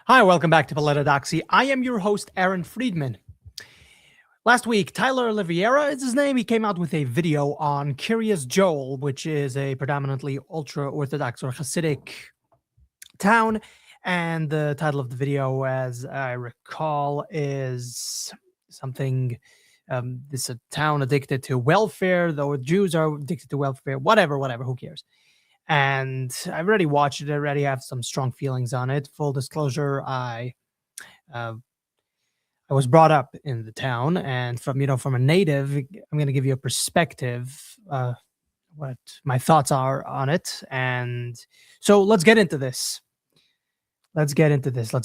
Hi, welcome back to Orthodoxy. I am your host, Aaron Friedman. Last week, Tyler Oliveira is his name. He came out with a video on Kiryas Joel, which is a predominantly ultra-Orthodox or Hasidic town. And the title of the video, as I recall, is something, this is a town addicted to welfare, though Jews are addicted to welfare, whatever, who cares? And I've already watched it, already have some strong feelings on it. Full disclosure, I was brought up in the town, and from a native, I'm going to give you a perspective, what my thoughts are on it. And so let's get into this. Let's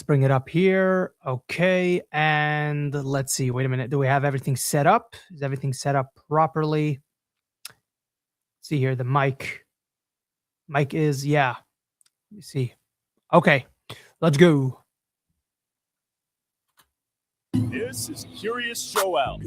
bring it up here. Okay, and let's see. Wait a minute. Do we have everything set up? Is everything set up properly? Let's see here. The mic is, yeah. Let me see. Okay, let's go. This is Kiryas Joel,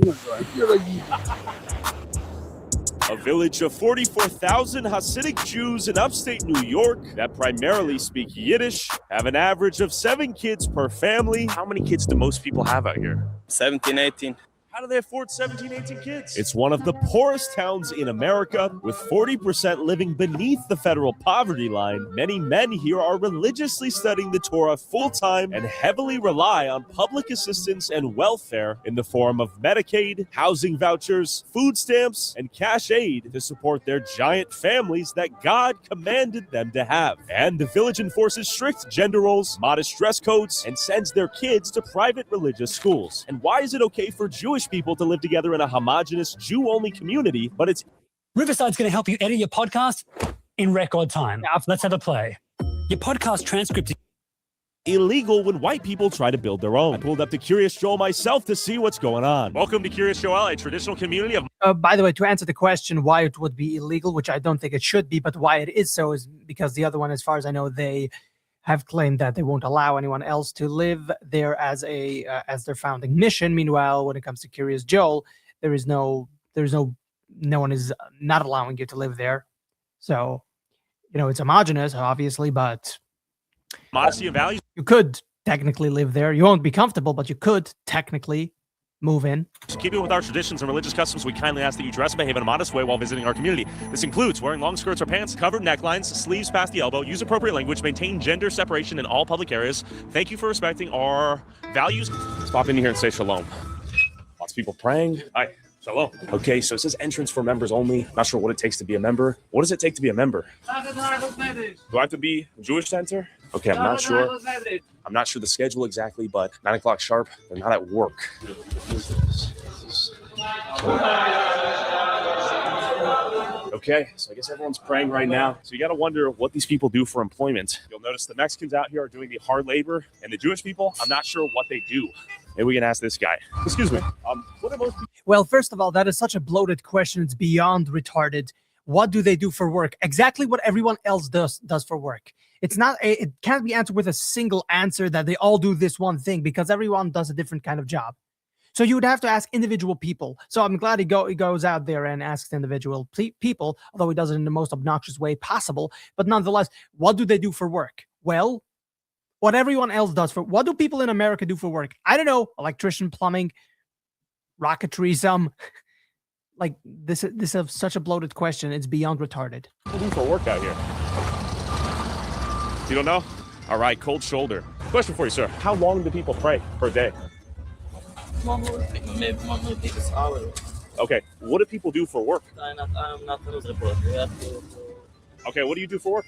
a village of 44,000 Hasidic Jews in upstate New York that primarily speak Yiddish, have an average of 7 kids per family. How many kids do most people have out here? 17, 18. How do they afford 17, 18 kids? It's one of the poorest towns in America, with 40% living beneath the federal poverty line. Many men here are religiously studying the Torah full-time and heavily rely on public assistance and welfare in the form of Medicaid, housing vouchers, food stamps, and cash aid to support their giant families that God commanded them to have. And the village enforces strict gender roles, modest dress codes, and sends their kids to private religious schools. And why is it okay for Jewish people to live together in a homogenous Jew-only community, but it's Riverside's going to help you edit your podcast in record time. Let's have a play. Your podcast transcript is illegal when white people try to build their own? I pulled up to Kiryas Joel myself to see what's going on. Welcome to Kiryas Joel, a traditional community of... By the way, to answer the question why it would be illegal, which I don't think it should be, but why it is so is because the other one, as far as I know, they have claimed that they won't allow anyone else to live there as their founding mission. Meanwhile, when it comes to Kiryas Joel, no one is not allowing you to live there. So, it's homogenous, obviously, but modesty and values. You could technically live there. You won't be comfortable, but you could technically move in. Keeping with our traditions and religious customs, we kindly ask that you dress and behave in a modest way while visiting our community. This includes wearing long skirts or pants, covered necklines, sleeves past the elbow, use appropriate language, maintain gender separation in all public areas. Thank you for respecting our values. Let's pop in here and say shalom. Lots of people praying. Hi. Shalom. Okay, so it says entrance for members only. Not sure what it takes to be a member. What does it take to be a member? Do I have to be Jewish center? Okay, I'm not sure. I'm not sure the schedule exactly, but 9 o'clock sharp, they're not at work. Okay, so I guess everyone's praying right now. So you got to wonder what these people do for employment. You'll notice the Mexicans out here are doing the hard labor, and the Jewish people, I'm not sure what they do. Maybe we can ask this guy. Excuse me. What are most people? Well, first of all, that is such a bloated question. It's beyond retarded. What do they do for work? Exactly what everyone else does for work. It can't be answered with a single answer that they all do this one thing, because everyone does a different kind of job. So you would have to ask individual people. So I'm glad he goes out there and asks individual people, although he does it in the most obnoxious way possible. But nonetheless, what do they do for work? Well, what everyone else does what do people in America do for work? I don't know. Electrician, plumbing, rocketry, some. Like, this is such a bloated question. It's beyond retarded. What do you do for work out here? You don't know? All right, cold shoulder. Question for you, sir. How long do people pray per day? Maybe 6 hours. Okay, what do people do for work? I'm not a news reporter. We have to... Okay, what do you do for work?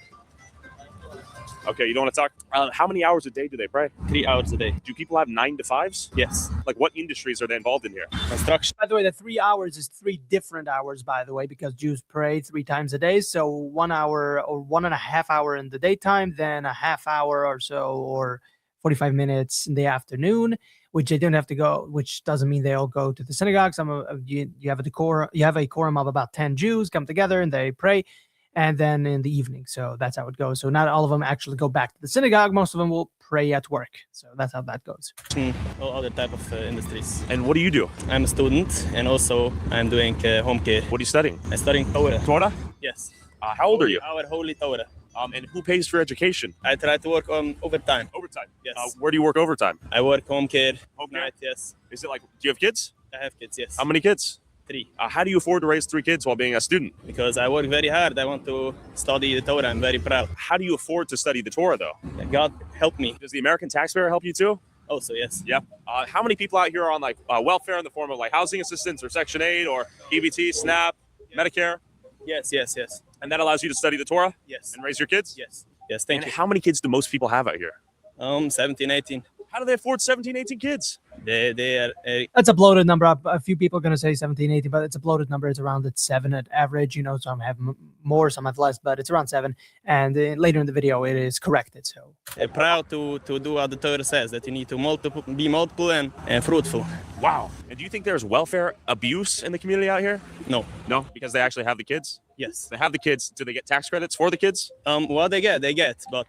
Okay, you don't want to talk? How many hours a day do they pray? 3 hours a day. Do people have 9 to 5s? Yes. Like, what industries are they involved in here? Construction. By the way, the 3 hours is 3 different hours, by the way, because Jews pray 3 times a day. So 1 hour or 1.5 hours in the daytime, then a half hour or so, or 45 minutes in the afternoon, which they don't have to go, which doesn't mean they all go to the synagogue. You have a quorum of about 10 Jews come together and they pray. And then in the evening. So that's how it goes. So not all of them actually go back to the synagogue. Most of them will pray at work. So that's how that goes. All other type of industries. And what do you do? I'm a student, and also I'm doing home care. What are you studying? I'm studying Torah. Torah? Yes. How old are you? Our holy Torah. And who pays for education? I try to work on overtime. Overtime. Yes. Where do you work overtime? I work home care. Home care? Night, yes. Is it like, do you have kids? I have kids, yes. How many kids? 3. How do you afford to raise 3 kids while being a student? Because I work very hard. I want to study the Torah. I'm very proud. How do you afford to study the Torah, though? God help me. Does the American taxpayer help you too? Also, yes. Yeah. How many people out here are on like welfare in the form of like housing assistance or Section 8 or EBT, SNAP, Medicare? Yes. And that allows you to study the Torah? Yes. And raise your kids? Yes. Yes, thank And you. how many kids do most people have out here? 17, 18. How do they afford 17, 18 kids? They are That's a bloated number. A few people are going to say 17, 18, but it's a bloated number. It's around at 7 at average. Some have more, some have less, but it's around 7. And later in the video, it is corrected. So proud to do what the Torah says, that you need to be multiple and fruitful. Wow. And do you think there's welfare abuse in the community out here? No. No, because they actually have the kids? Yes. They have the kids. Do they get tax credits for the kids? What they get, but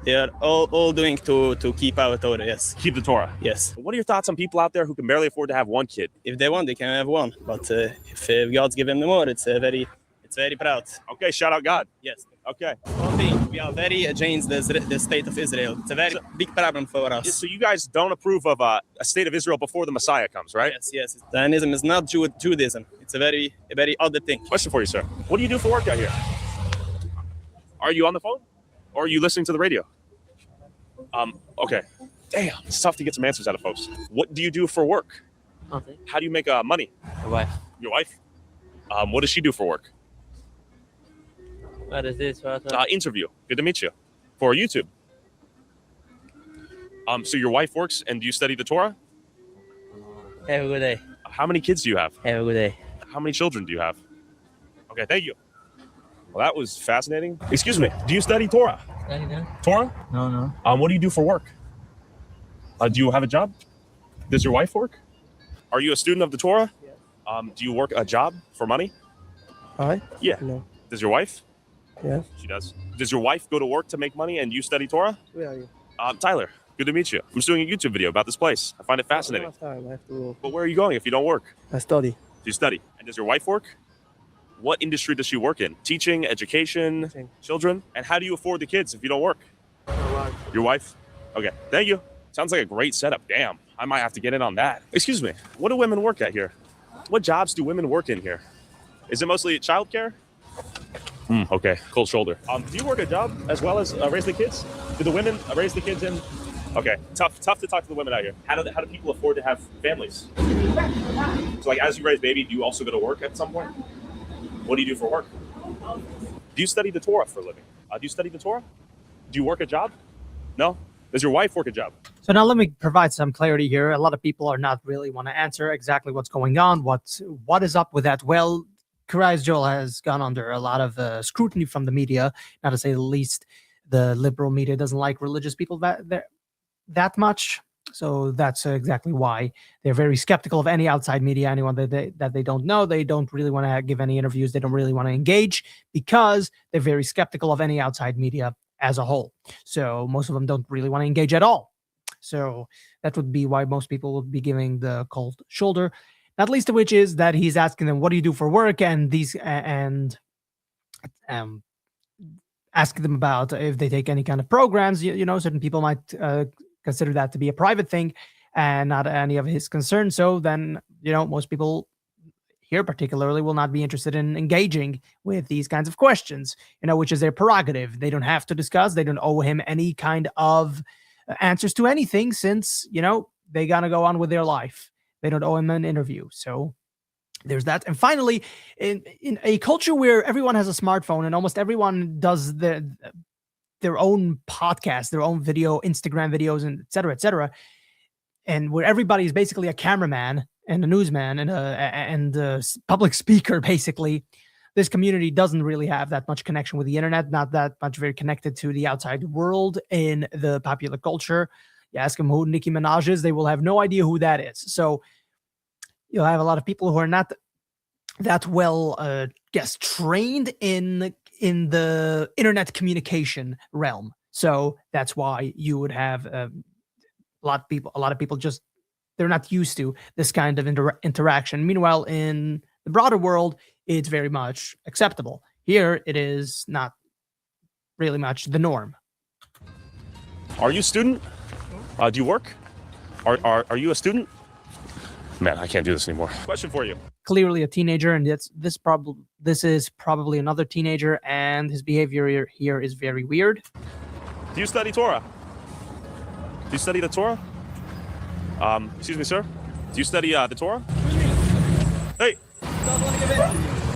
they are all doing to keep our Torah, yes. Keep the Torah. Yes. What are your thoughts on people out there who can barely afford to have 1 kid? If they want, they can have 1. But if God's given them more, it's very proud. Okay, shout out God. Yes. Okay. One thing, we are very against the state of Israel. It's a very big problem for us. So you guys don't approve of a state of Israel before the Messiah comes, right? Yes. Zionism is not Judaism. It's a very other thing. Question for you, sir. What do you do for work out here? Are you on the phone? Or are you listening to the radio? Okay. Damn, it's tough to get some answers out of folks. What do you do for work? Nothing. How do you make money? My wife. Your wife? What does she do for work? What is this? Interview. Good to meet you. For YouTube. So your wife works and do you study the Torah? Have a good day. How many kids do you have? Have a good day. How many children do you have? Okay, thank you. Well, that was fascinating. Excuse me. Do you study Torah? Study now? Torah? No. What do you do for work? Do you have a job? Does your wife work? Are you a student of the Torah? Yes. Do you work a job for money? I? Yeah. No. Does your wife? Yes. She does. Does your wife go to work to make money and you study Torah? Where are you? Tyler, good to meet you. I'm just doing a YouTube video about this place. I find it I fascinating. don't have time. I have to. But where are you going if you don't work? I study. Do you study? And does your wife work? What industry does she work in? Teaching, education, Teaching. children? And how do you afford the kids if you don't work? My wife. Your wife? Okay, thank you. Sounds like a great setup. Damn, I might have to get in on that. Excuse me, what do women work at here? What jobs do women work in here? Is it mostly childcare? Okay, cold shoulder. Do you work a job as well as raise the kids? Do the women raise the kids in? Okay, tough to talk to the women out here. How do people afford to have families? So like as you raise baby, do you also go to work at some point? What do you do for work? Do you study the Torah for a living? Do you study the Torah? Do you work a job? No? Does your wife work a job? So now let me provide some clarity here. A lot of people are not really want to answer exactly what's going on. What is up with that? Well, Kiryas Joel has gone under a lot of scrutiny from the media, not to say the least. The liberal media doesn't like religious people that much. So that's exactly why they're very skeptical of any outside media, anyone that they don't know. They don't really want to give any interviews. They don't really want to engage because they're very skeptical of any outside media as a whole. So most of them don't really want to engage at all. So that would be why most people would be giving the cold shoulder, not least of which is that he's asking them, what do you do for work? And asking them about if they take any kind of programs. Certain people might consider that to be a private thing and not any of his concern. So then, most people here particularly will not be interested in engaging with these kinds of questions, which is their prerogative. They don't have to discuss. They don't owe him any kind of answers to anything since, they got to go on with their life. They don't owe him an interview. So there's that. And finally, in a culture where everyone has a smartphone and almost everyone does their own podcast, their own video, Instagram videos, and et cetera, and where everybody is basically a cameraman and a newsman and a public speaker, basically, this community doesn't really have that much connection with the internet, not that much very connected to the outside world in the popular culture. You ask them who Nicki Minaj is, they will have no idea who that is. So you'll have a lot of people who are not that well, trained in the internet communication realm. So that's why you would have a lot of people just, they're not used to this kind of interaction. Meanwhile, in the broader world, it's very much acceptable. Here, it is not really much the norm. Are you a student? Do you work? Are you a student? Man, I can't do this anymore. Question for you. Clearly a teenager, and this is probably another teenager, and his behavior here is very weird. Do you study Torah? Do you study the Torah? Excuse me, sir. Do you study the Torah? Hey.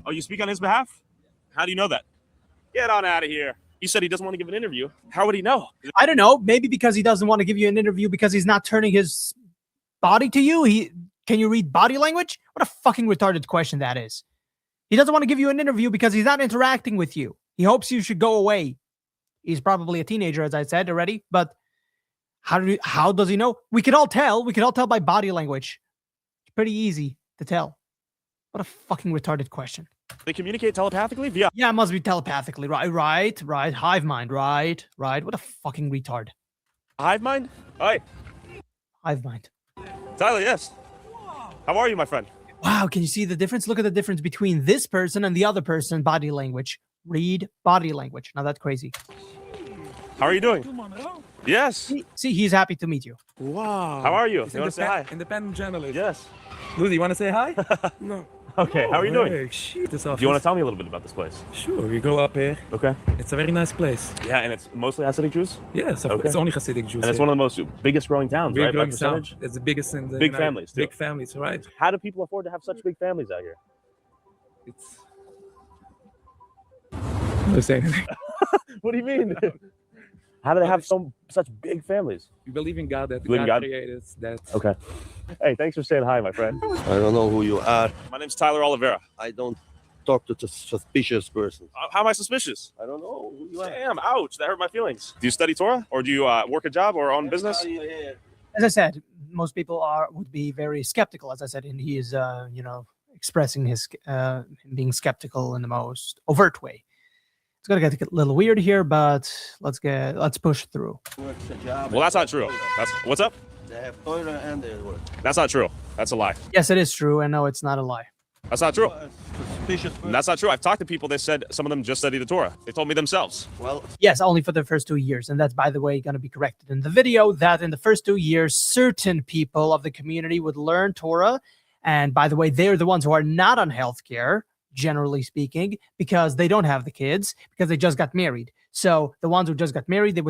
Oh, you speak on his behalf? How do you know that? Get on out of here. You said he doesn't want to give an interview. How would he know? I don't know. Maybe because he doesn't want to give you an interview because he's not turning his body to you. Can you read body language? What a fucking retarded question that is. He doesn't want to give you an interview because he's not interacting with you. He hopes you should go away. He's probably a teenager, as I said already, but how does he know? We can all tell. We can all tell by body language. It's pretty easy to tell. What a fucking retarded question. They communicate telepathically via... Yeah, it must be telepathically. Right. Hive mind. Right. What a fucking retard. Hive mind? Hi. Hive mind. Tyler, yes. How are you, my friend? Wow, can you see the difference? Look at the difference between this person and the other person body language. Read body language. Now that's crazy. How are you doing? Yes. See, he's happy to meet you. Wow. How are you? You want to say hi? Independent journalist. Yes. Ludi, you want to say hi? No. Okay, how are you doing? Hey, shit, this Do you want to tell me a little bit about this place? Sure, we go up here. Okay. It's a very nice place. Yeah, and it's mostly Hasidic Jews? Yes, Okay. it's only Hasidic Jews. And it's one of the most biggest growing towns, big right? By growing town. percentage? It's the biggest in the Big families, too. Big families, right? How do people afford to have such big families out here? It's. Don't say anything. What do you mean? How do they have such big families? We believe in God, that Believe in God God? created that. Okay. Hey, thanks for saying hi, my friend. I don't know who you are. My name's Tyler Oliveira. I don't talk to the suspicious person. How am I suspicious? I don't know who you are. Damn, ouch, that hurt my feelings. Do you study Torah? Or do you work a job or own business? As I said, most people would be very skeptical. As I said, and he is, expressing his being skeptical in the most overt way. It's gonna get a little weird here, but let's push through. Well, that's not true. What's up? They have Torah and they work. That's not true. That's a lie. Yes, it is true, and no, it's not a lie. That's not true. Suspicious person. That's not true. I've talked to people. They said some of them just study the Torah. They told me themselves. Well, Yes, only for the first 2 years, and that's, by the way, going to be corrected in the video. That in the first 2 years, certain people of the community would learn Torah, and by the way, they're the ones who are not on healthcare, generally speaking, because they don't have the kids, because they just got married. So the ones who just got married, they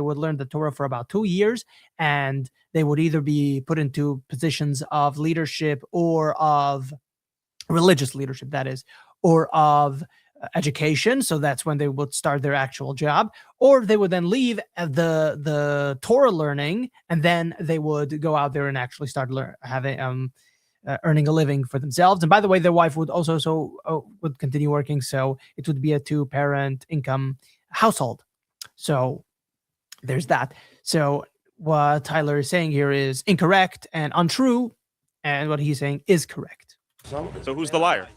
would learn the Torah for about 2 years, and they would either be put into positions of leadership or of religious leadership, that is, or of education. So that's when they would start their actual job, or they would then leave the Torah learning, and then they would go out there and actually start earning a living for themselves. And by the way, their wife would also would continue working, so it would be a 2-parent income household. So there's that. So what Tyler is saying here is incorrect and untrue, and what he's saying is correct. So who's the liar?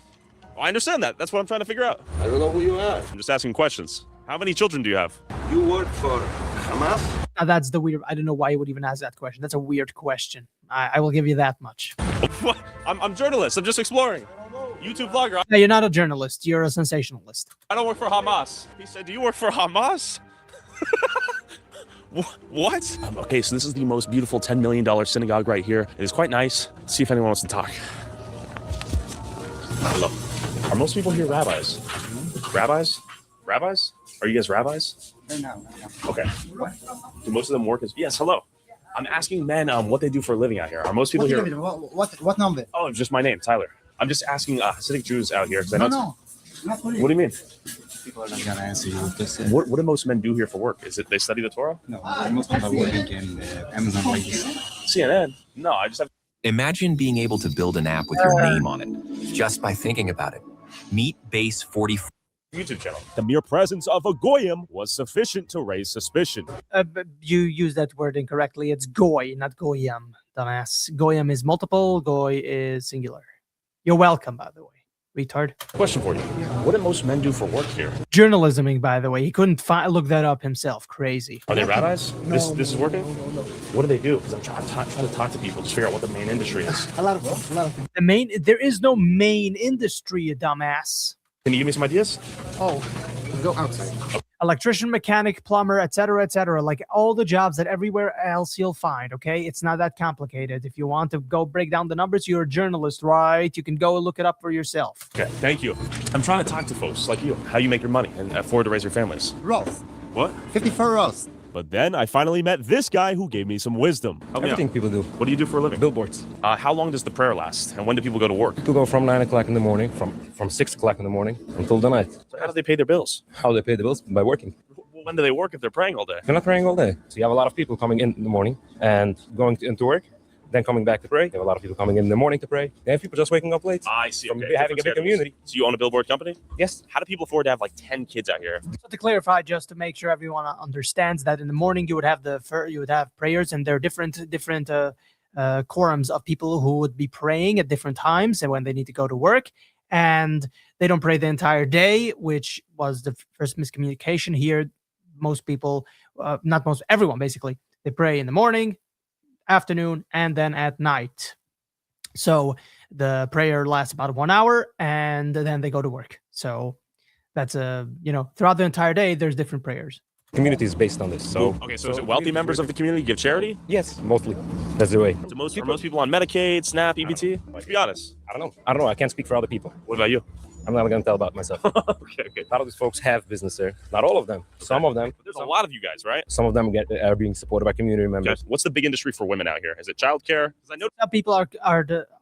Well, I understand that. That's what I'm trying to figure out. I don't know who you are. I'm just asking questions. How many children do you have? You work for Hamas? Now that's the weird. I don't know why you would even ask that question. That's a weird question. I will give you that much. What? I'm a journalist. I'm just exploring. YouTube vlogger. No, you're not a journalist. You're a sensationalist. I don't work for Hamas. He said, do you work for Hamas? What? Okay, so this is the most beautiful $10 million synagogue right here. It is quite nice. Let's see if anyone wants to talk. Hello. Are most people here rabbis? Rabbis? Rabbis? Are you guys rabbis? No. Okay. Do most of them work as... Yes, hello. I'm asking men what they do for a living out here. Are most people here... What number? Oh, just my name, Tyler. I'm just asking Hasidic Jews out here. I know No. Not for you. What do you mean? People are not gonna answer you with this. What do most men do here for work? Is it they study the Torah? No, most people are working in Amazon like this. CNN? No, I just have... Imagine being able to build an app with your name on it just by thinking about it. Meet Base 44. YouTube channel. The mere presence of a goyim was sufficient to raise suspicion. But you use that word incorrectly. It's goy, not goyim, dumbass. Goyim is multiple. Goy is singular. You're welcome, by the way, retard. Question for you. What do most men do for work here? Journalisming, by the way. He couldn't look that up himself. Crazy. Are they rabbis? This is working? No. What do they do? Because I'm trying to talk to people, just figure out what the main industry is. A lot of things. There is no main industry, you dumbass. Can you give me some ideas? Oh, go outside. electrician, mechanic, plumber, etc., like all the jobs that everywhere else you'll find. Okay, it's not that complicated. If you want to go break down the numbers, you're a journalist, right? You can go look it up for yourself. Okay, thank you. I'm trying to talk to folks like you, how you make your money and afford to raise your families. Roast. What? 54 roast. But then I finally met this guy who gave me some wisdom. Everything people do. What do you do for a living? Billboards. How long does the prayer last? And when do people go to work? People go from 9 o'clock in the morning, from 6 o'clock in the morning until the night. So how do they pay their bills? How they pay the bills? By working. Well, when do they work if they're praying all day? They're not praying all day. So you have a lot of people coming in the morning and going into work, then coming back to pray. You have a lot of people coming in the morning to pray. You have people just waking up late. I see. From Okay. having a big community. So you own a billboard company? Yes. How do people afford to have like 10 kids out here? So to clarify, just to make sure everyone understands that in the morning you would have prayers, and there are different quorums of people who would be praying at different times and when they need to go to work, and they don't pray the entire day, which was the first miscommunication here. Most people, everyone basically, they pray in the morning, afternoon, and then at night. So the prayer lasts about 1 hour, and then they go to work. So that's throughout the entire day, there's different prayers. Community is based on this. So Okay, so is it wealthy members of the community give charity? yes, mostly. That's the way. Are most people on Medicaid, SNAP, EBT? Let's be honest. I don't know. I can't speak for other people. What about you? I'm not going to tell about myself. Okay. A lot of these folks have business there. Not all of them. Some of them. But there's a lot of you guys, right? Some of them are being supported by community members. What's the big industry for women out here? Is it childcare? Because I know Some people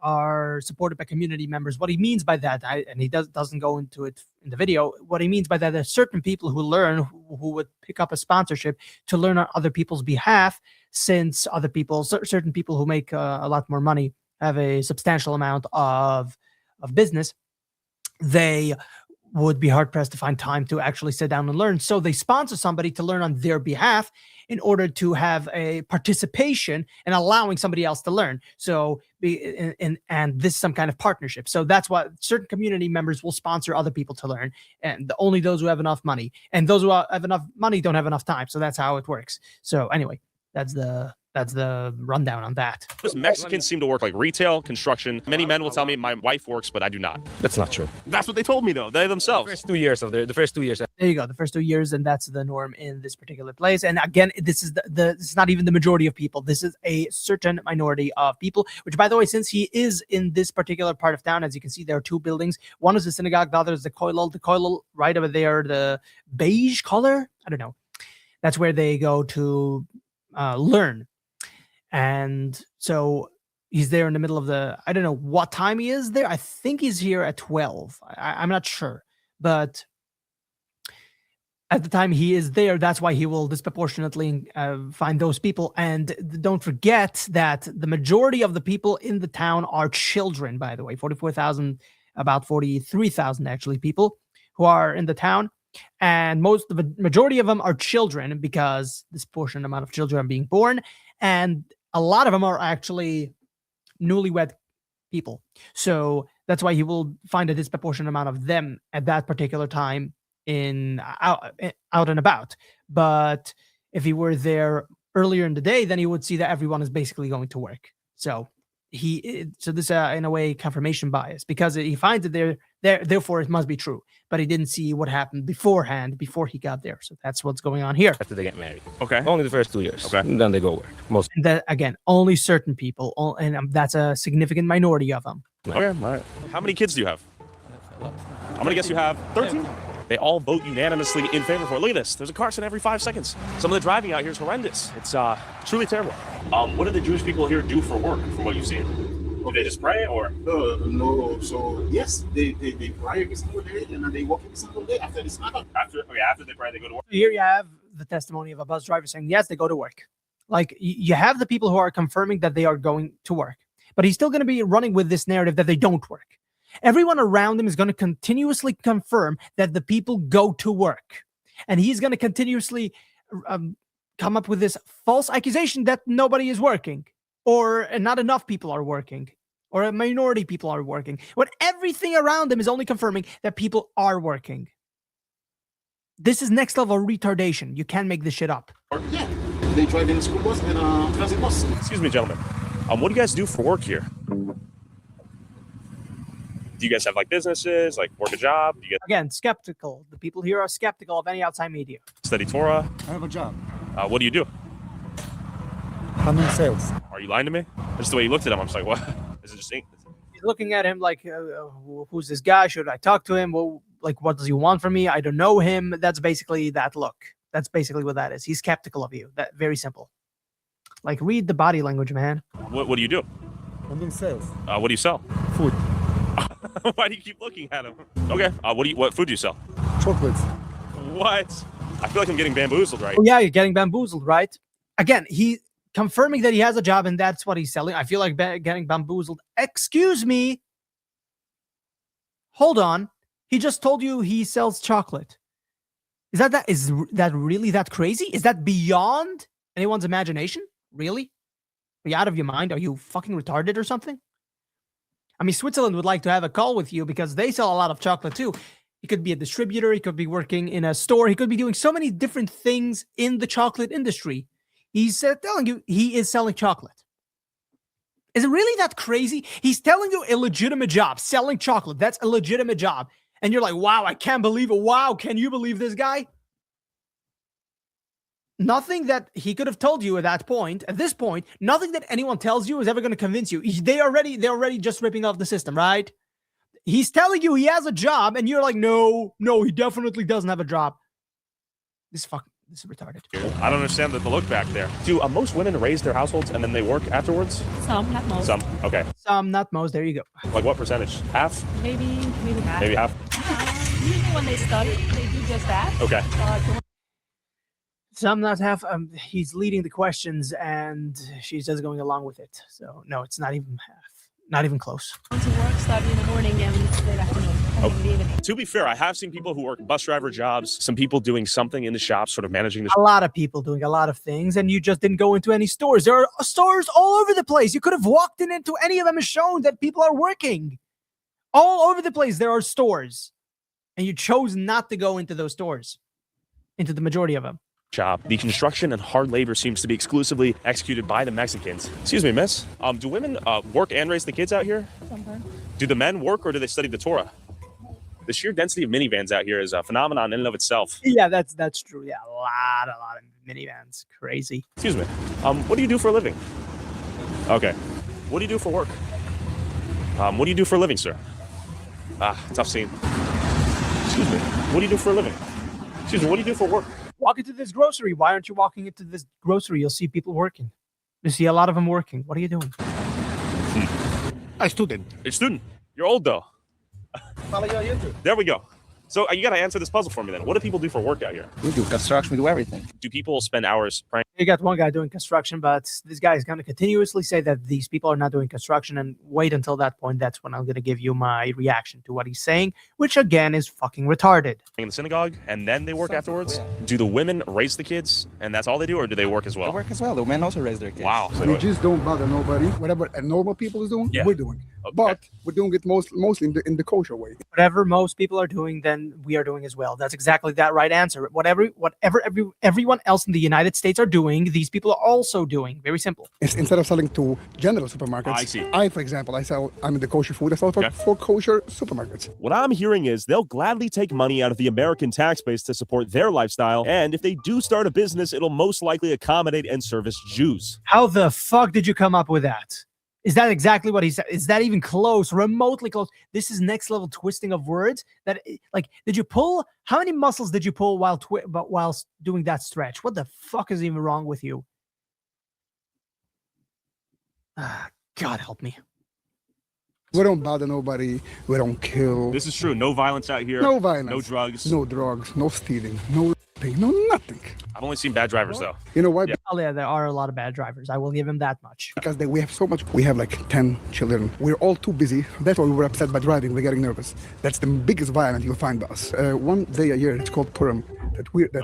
are supported by community members. What he means by that, and he doesn't go into it in the video. What he means by that, there's certain people who learn, who would pick up a sponsorship to learn on other people's behalf, since certain people who make a lot more money have a substantial amount of business. They would be hard pressed to find time to actually sit down and learn. So they sponsor somebody to learn on their behalf in order to have a participation and allowing somebody else to learn. So and this is some kind of partnership. So that's why certain community members will sponsor other people to learn, and only those who have enough money, and those who have enough money don't have enough time. So that's how it works. So anyway, that's the rundown on that. Most Mexicans seem to work like retail, construction. Many men will tell me my wife works, but I do not. That's not true. That's what they told me, though. They themselves. The first 2 years. There you go. The first 2 years, and that's the norm in this particular place. And again, this is this is not even the majority of people. This is a certain minority of people, which, by the way, since he is in this particular part of town, as you can see, there are two buildings. One is the synagogue, the other is the kollel. The kollel right over there, the beige color, I don't know. That's where they go to learn. And so he's there in the middle of I don't know what time he is there. I think he's here at 12. I'm not sure. But at the time he is there, that's why he will disproportionately find those people. And don't forget that the majority of the people in the town are children, by the way. 44,000, about 43,000 actually people who are in the town. And the majority of them are children, because disproportionate amount of children are being born. And a lot of them are actually newlywed people. So that's why he will find a disproportionate amount of them at that particular time out and about. But if he were there earlier in the day, then he would see that everyone is basically going to work. So this in a way confirmation bias, because he finds it there, therefore it must be true. But he didn't see what happened beforehand, before he got there. So that's what's going on here. After they get married. Okay. Only the first 2 years. Okay. And then they go work. Most. And that, again, only certain people, and that's a significant minority of them. Okay. All right. How many kids do you have? I'm going to guess you have 13. They all vote unanimously in favor for it. Look at this. There's a car accident every 5 seconds. Some of the driving out here is horrendous. It's truly terrible. What do the Jewish people here do for work, from what you've seen? Do they just pray, or? No. So yes, they pray every single day, and they work every single day after this matter. After they pray, they go to work. Here you have the testimony of a bus driver saying, yes, they go to work. Like, you have the people who are confirming that they are going to work, but he's still going to be running with this narrative that they don't work. Everyone around him is going to continuously confirm that the people go to work. And he's going to continuously come up with this false accusation that nobody is working, or not enough people are working, or a minority people are working, when everything around him is only confirming that people are working. This is next level retardation. You can't make this shit up. Yeah, they drive in a school bus and a transit bus. Excuse me, gentlemen. What do you guys do for work here? Do Do you guys have like businesses, like work a job? Do you guys Again, skeptical. The people here are skeptical of any outside media. study Torah? I have a job. What do you do? I'm in sales. Are you lying to me? Just the way you looked at him, I'm just like, what? Is it just ink? He's looking at him like, who's this guy? Should I talk to him? Well, like, what does he want from me? I don't know him. That's basically that look. That's basically what that is. He's skeptical of you. That very simple. Like, read the body language, man. What do you do? I'm in sales. What do you sell? Food. Why do you keep looking at him? Okay. What food do you sell? Chocolates. What? I feel like I'm getting bamboozled, right? Oh, yeah, you're getting bamboozled, right? Again, he confirming that he has a job and that's what he's selling. I feel like getting bamboozled. Excuse me. Hold on. He just told you he sells chocolate. Is that really that crazy? Is that beyond anyone's imagination? Really? Are you out of your mind? Are you fucking retarded or something? I mean, Switzerland would like to have a call with you because they sell a lot of chocolate too. He could be a distributor. He could be working in a store. He could be doing so many different things in the chocolate industry. He's telling you he is selling chocolate. Is it really that crazy? He's telling you a legitimate job, selling chocolate. That's a legitimate job. And you're like, wow, I can't believe it. Wow, can you believe this guy? Nothing that he could have told you at this point, nothing that anyone tells you is ever going to convince you. They're already just ripping off the system, right? He's telling you he has a job, and you're like, no, he definitely doesn't have a job. This is retarded. I don't understand the look back there. Do most women raise their households and then they work afterwards? Some, not most. Some, okay. Some, not most. There you go. Like what percentage? Half? Maybe half. Maybe half? Usually when they study, they do just that. Okay. Some, not half. He's leading the questions, and she's just going along with it. So, no, it's not even half. Not even close. To work, study in the morning, and late afternoon. To be fair, I have seen people who work bus driver jobs, some people doing something in the shop, sort of managing the A lot of people doing a lot of things, and you just didn't go into any stores. There are stores all over the place. You could have walked into any of them and shown that people are working. All over the place, there are stores. And you chose not to go into those stores, into the majority of them. shop. The construction and hard labor seems to be exclusively executed by the Mexicans. Excuse me, miss. Do women work and raise the kids out here? Sometimes. Do the men work or do they study the Torah? The sheer density of minivans out here is a phenomenon in and of itself. Yeah, that's true. Yeah, a lot of minivans. Crazy. Excuse me. What do you do for a living? Okay. What do you do for work? What do you do for a living, sir? Tough scene. Excuse me. What do you do for a living? Excuse me. What do you do for work? Walk into this grocery. Why aren't you walking into this grocery? You'll see people working. You see a lot of them working. What are you doing? A student. You're a student. You're old, though. There we go. So you got to answer this puzzle for me then. What do people do for work out here? We do construction, we do everything. Do people spend hours praying? You got one guy doing construction, but this guy is going to continuously say that these people are not doing construction, and wait until that point. That's when I'm going to give you my reaction to what he's saying, which again is fucking retarded. In the synagogue, and then they work afterwards? Yeah. Do the women raise the kids, and that's all they do, or do they work as well? They work as well. The men also raise their kids. Wow. We just don't bother nobody. Whatever a normal people is doing, Yeah. we're doing. Okay. But we're doing it mostly in the kosher way. Whatever most people are doing, then we are doing as well. That's exactly that right answer. Whatever everyone else in the United States are doing, these people are also doing. Very simple. Instead of selling to general supermarkets, I see. for example, I'm in the kosher food. I sell Okay. for kosher supermarkets. What I'm hearing is they'll gladly take money out of the American tax base to support their lifestyle, and if they do start a business, it'll most likely accommodate and service Jews. How the fuck did you come up with that? Is that exactly what he said? Is that even close, remotely close? This is next level twisting of words. Did you pull? How many muscles did you pull while doing that stretch? What the fuck is even wrong with you? God help me. We don't bother nobody. We don't kill. This is true. No violence out here. No violence. No drugs. No drugs. No stealing. No thing. No nothing. I've only seen bad drivers, though. You know why? Yeah. Oh yeah, there are a lot of bad drivers. I will give him that much. Because we have so much. We have like 10 children. We're all too busy. That's why we were upset by driving. We're getting nervous. That's the biggest violence you'll find by us. One day a year, it's called Purim.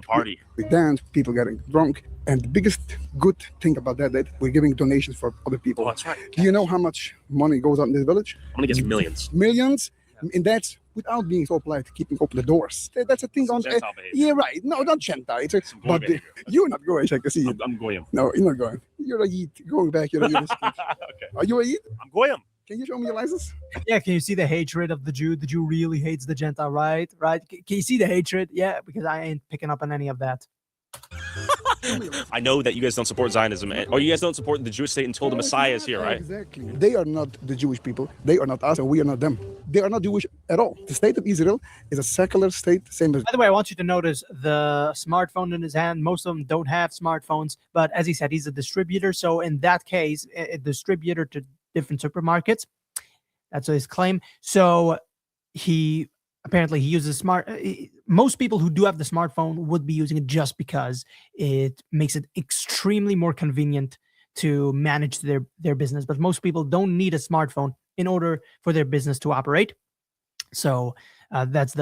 Party. We dance, people getting drunk. And the biggest good thing about that we're giving donations for other people. Oh, that's right. Do you know how much money goes out in this village? I'm gonna guess millions. Millions. And that's without being so polite, keeping open the doors. That's a thing on. Gentile behavior. Yeah, right. No, not Gentile. It's a, Some goy but behavior. you're not going. I can see it. I'm goyim. No, you're not going. You're a Yid. Going back, you're a Yid. Okay. Are you a Yid? I'm goyim. Can you show me your license? Yeah, can you see the hatred of the Jew? The Jew really hates the Gentile, right? Right? Can you see the hatred? Yeah, because I ain't picking up on any of that. I know that you guys don't support Zionism, or you guys don't support the Jewish state until the Messiah is here, right? Exactly. They are not the Jewish people. They are not us, and we are not them. They are not Jewish at all. The state of Israel is a secular state, same as. By the way, I want you to notice the smartphone in his hand. Most of them don't have smartphones, but as he said, he's a distributor. So in that case, a distributor to different supermarkets. That's his claim. So he apparently uses most people who do have the smartphone would be using it just because it makes it extremely more convenient to manage their business. But most people don't need a smartphone in order for their business to operate. So that's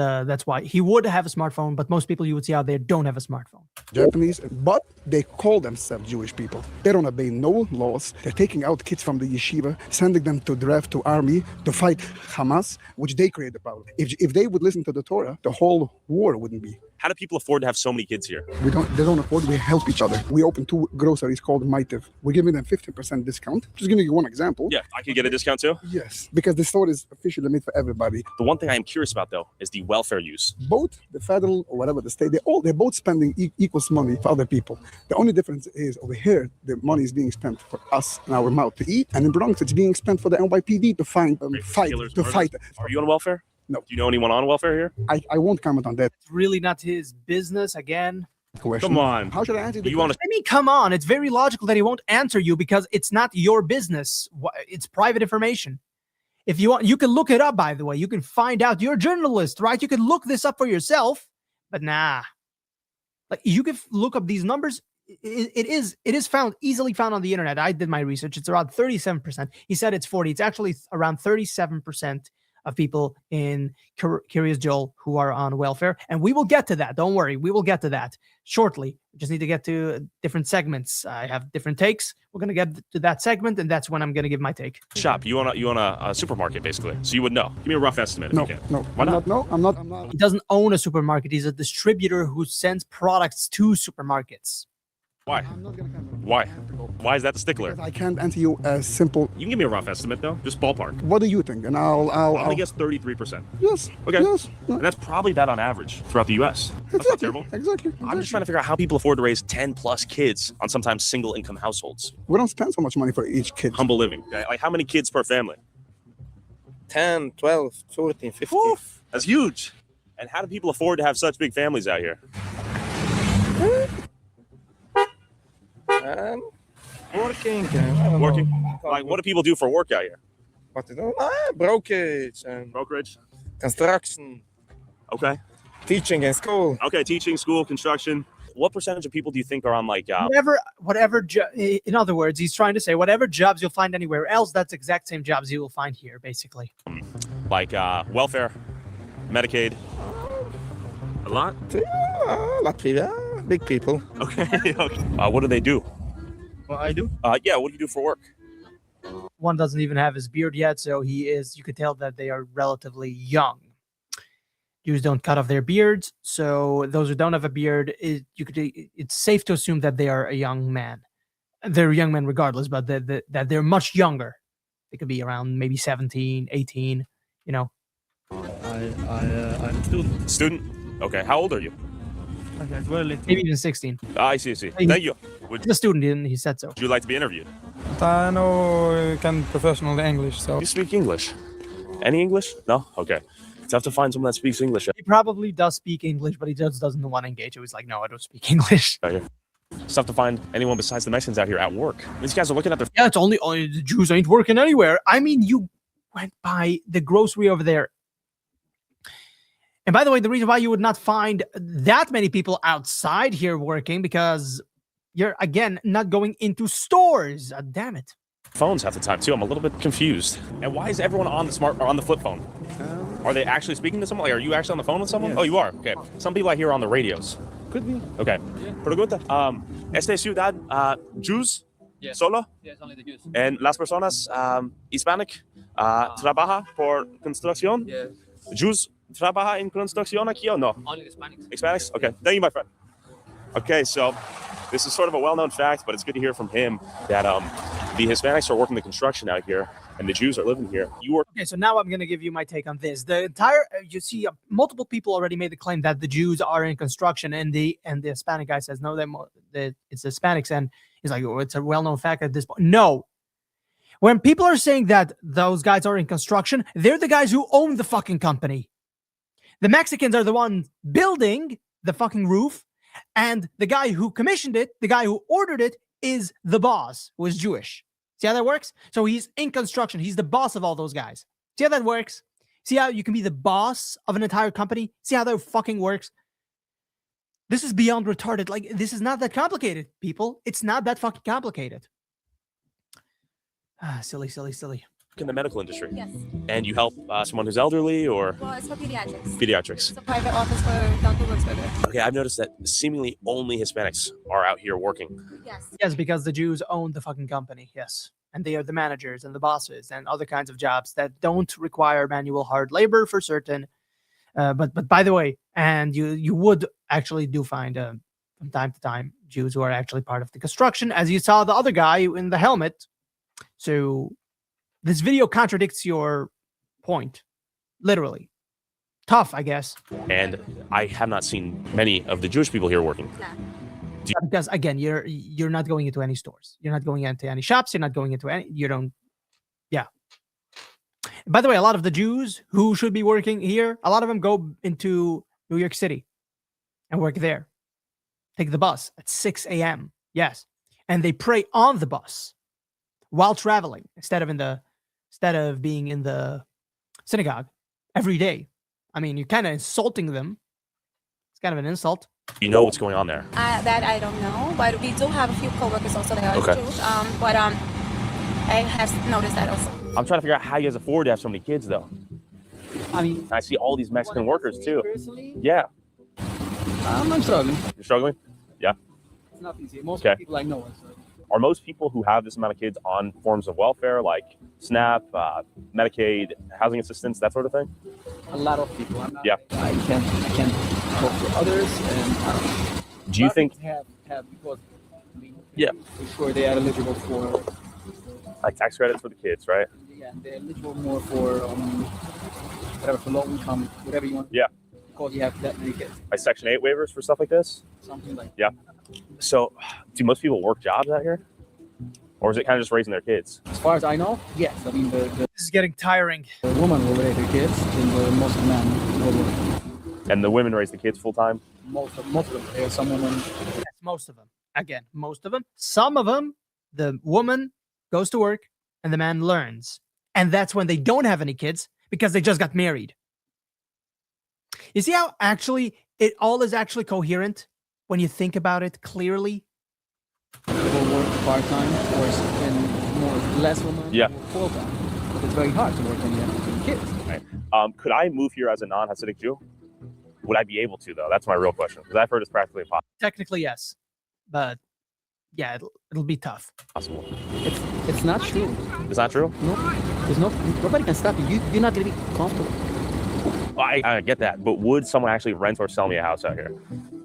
why he would have a smartphone, but most people you would see out there don't have a smartphone. Japanese, but they call themselves Jewish people. They don't obey no laws. They're taking out kids from the yeshiva, sending them to draft to army to fight Hamas, which they create the problem. If they would listen to the Torah, the whole war wouldn't be. How do people afford to have so many kids here? They don't afford. We help each other. We open 2 groceries called Maitiv. We're giving them 50% discount. Just giving you one example. Yeah, I can get a discount too? Yes, because the store is officially made for everybody. The one thing I am curious about though is the welfare use. Both the federal or whatever the state, they're both spending equals money for other people. The only difference is over here, the money is being spent for us and our mouth to eat, and in Bronx, it's being spent for the NYPD to fight. Are you on welfare? No. Do you know anyone on welfare here? I won't comment on that. It's really not his business again. Question. Come on. How should I answer the question? I mean, come on. It's very logical that he won't answer you because it's not your business. It's private information. If you want, you can look it up, by the way. You can find out. You're a journalist, right? You can look this up for yourself, but nah. Like, you can look up these numbers. It is easily found on the internet. I did my research. It's around 37%. He said it's 40. It's actually around 37% of people in Kiryas Joel who are on welfare. And we will get to that. Don't worry. We will get to that shortly. We just need to get to different segments. I have different takes. We're going to get to that segment, and that's when I'm going to give my take. Shop. You own a supermarket, basically. So you would know. Give me a rough estimate. No, if you can. no. Why not? No, I'm not. He doesn't own a supermarket. He's a distributor who sends products to supermarkets. Why? I'm not gonna comment. Why? Why is that the stickler? Because I can't answer you as simple. You can give me a rough estimate, though. Just ballpark. What do you think? And I'm I'll going to guess 33%. Yes. Okay. Yes. And that's probably that on average throughout the U.S. That's not terrible. Exactly. I'm just trying to figure out how people afford to raise 10 plus kids on sometimes single income households. We don't spend so much money for each kid. Humble living. Okay? Like how many kids per family? 10, 12, 14, 15. Oof, that's huge. And how do people afford to have such big families out here? Working. Working? Like, what do people do for work out here? What to do? Brokerage and Brokerage? construction, Okay. teaching in school. Okay, teaching, school, construction. What percentage of people do you think are on like... in other words, he's trying to say whatever jobs you'll find anywhere else, that's exact same jobs you will find here, basically. like welfare, Medicaid? A lot? Latvia, big people. Okay. Okay. What do they do? What I do? Yeah, what do you do for work? One doesn't even have his beard yet, so you could tell that they are relatively young. Jews don't cut off their beards, so those who don't have a beard, it's safe to assume that they are a young man. They're young men regardless, but that they're much younger. They could be around maybe 17, 18, you know. I'm a student. Student? Okay, how old are you? Maybe even 16. I see. Thank you. Would The student didn't, he said so. you like to be interviewed? I know can professional English, so You speak English? Any English? No? Okay. It's tough to find someone that speaks English. He probably does speak English, but he just doesn't want to engage. He was like, no, I don't speak English. Out here. It's tough to find anyone besides the Mexicans out here at work. These guys are looking at their... Yeah, it's only the Jews ain't working anywhere. I mean, you went by the grocery over there. And by the way, the reason why you would not find that many people outside here working, because you're, again, not going into stores. Damn it. Phones half the time, too. I'm a little bit confused. And why is everyone on the flip phone? Are they actually speaking to someone? Like, are you actually on the phone with someone? Yes. Oh, you are? Okay. Some people I hear are on the radios. could be. Okay. Pregunta. ¿Esta ciudad Jews? Yes. Solo? Yes, only the Jews. And las personas Hispanic trabaja por construcción? Yes. Jews trabaja en construcción aquí o no? Only the Hispanics. Hispanics? Okay. Thank you, my friend. Okay, so this is sort of a well-known fact, but it's good to hear from him that the Hispanics are working the construction out here, and the Jews are living here. You work. Okay, so now I'm going to give you my take on this. The entire, you see, multiple people already made the claim that the Jews are in construction, and the Hispanic guy says no, that it's Hispanics, and he's like, oh, it's a well-known fact at this point. No, when people are saying that those guys are in construction, they're the guys who own the fucking company. The Mexicans are the ones building the fucking roof, and the guy who commissioned it, the guy who ordered it, is the boss, who is Jewish. See how that works? So he's in construction. He's the boss of all those guys. See how that works? See how you can be the boss of an entire company? See how that fucking works? This is beyond retarded. Like, this is not that complicated, people. It's not that fucking complicated. Silly. in the medical industry. Yes. And you help someone who's elderly or? Well, it's for pediatrics. Pediatrics. It's a private office for Dr. Wurzberger. Okay, I've noticed that seemingly only Hispanics are out here working. Yes. Yes, because the Jews own the fucking company. Yes. And they are the managers and the bosses and other kinds of jobs that don't require manual hard labor for certain. But by the way, and you would actually do find from time to time Jews who are actually part of the construction, as you saw the other guy in the helmet. So this video contradicts your point, literally. Tough, I guess. And I have not seen many of the Jewish people here working. Because again, you're not going into any stores. You're not going into any shops. You're not going into any. You don't. Yeah. By the way, a lot of the Jews who should be working here, a lot of them go into New York City and work there. Take the bus at 6 a.m. Yes, and they pray on the bus while traveling instead of being in the synagogue every day. I mean, you're kind of insulting them. It's kind of an insult. You know what's going on there? That I don't know, but we do have a few coworkers also that are Okay. Jewish. But I have noticed that also. I'm trying to figure out how you guys afford to have so many kids, though. I mean, I see all these Mexican workers, too. personally, Yeah. I'm struggling. You're struggling? Yeah. It's not easy. Most Okay. people I know are struggling. Are most people who have this amount of kids on forms of welfare, like SNAP, Medicaid, housing assistance, that sort of thing? A lot of people. I'm not, Yeah. I can't talk to others, and Do you think, have because I mean, Yeah. for sure they are eligible for like, tax credits for the kids, right? they're eligible more for whatever, for low income, whatever you want. Yeah. Because you have that many kids, Like Section 8 waivers for stuff like this? something like. Yeah. So, do most people work jobs out here? Or is it kind of just raising their kids? As far as I know, yes. I mean, the This is getting tiring. woman will raise her kids, and most of the men will work. And the women raise the kids full time? Most of them. There are some women. Yes, most of them. Again, most of them. Some of them, the woman goes to work and the man learns. And that's when they don't have any kids because they just got married. You see how actually it all is actually coherent when you think about it clearly? People work part-time or and more less women Yeah. work full-time. But it's very hard to work when you have kids. Right. Could I move here as a non-Hasidic Jew? Would I be able to, though? That's my real question. Because I've heard it's practically Technically, yes. But yeah, it'll be tough. impossible. It's not true. Is that true? No, there's nobody can stop you. You're not gonna be comfortable. I get that. But would someone actually rent or sell me a house out here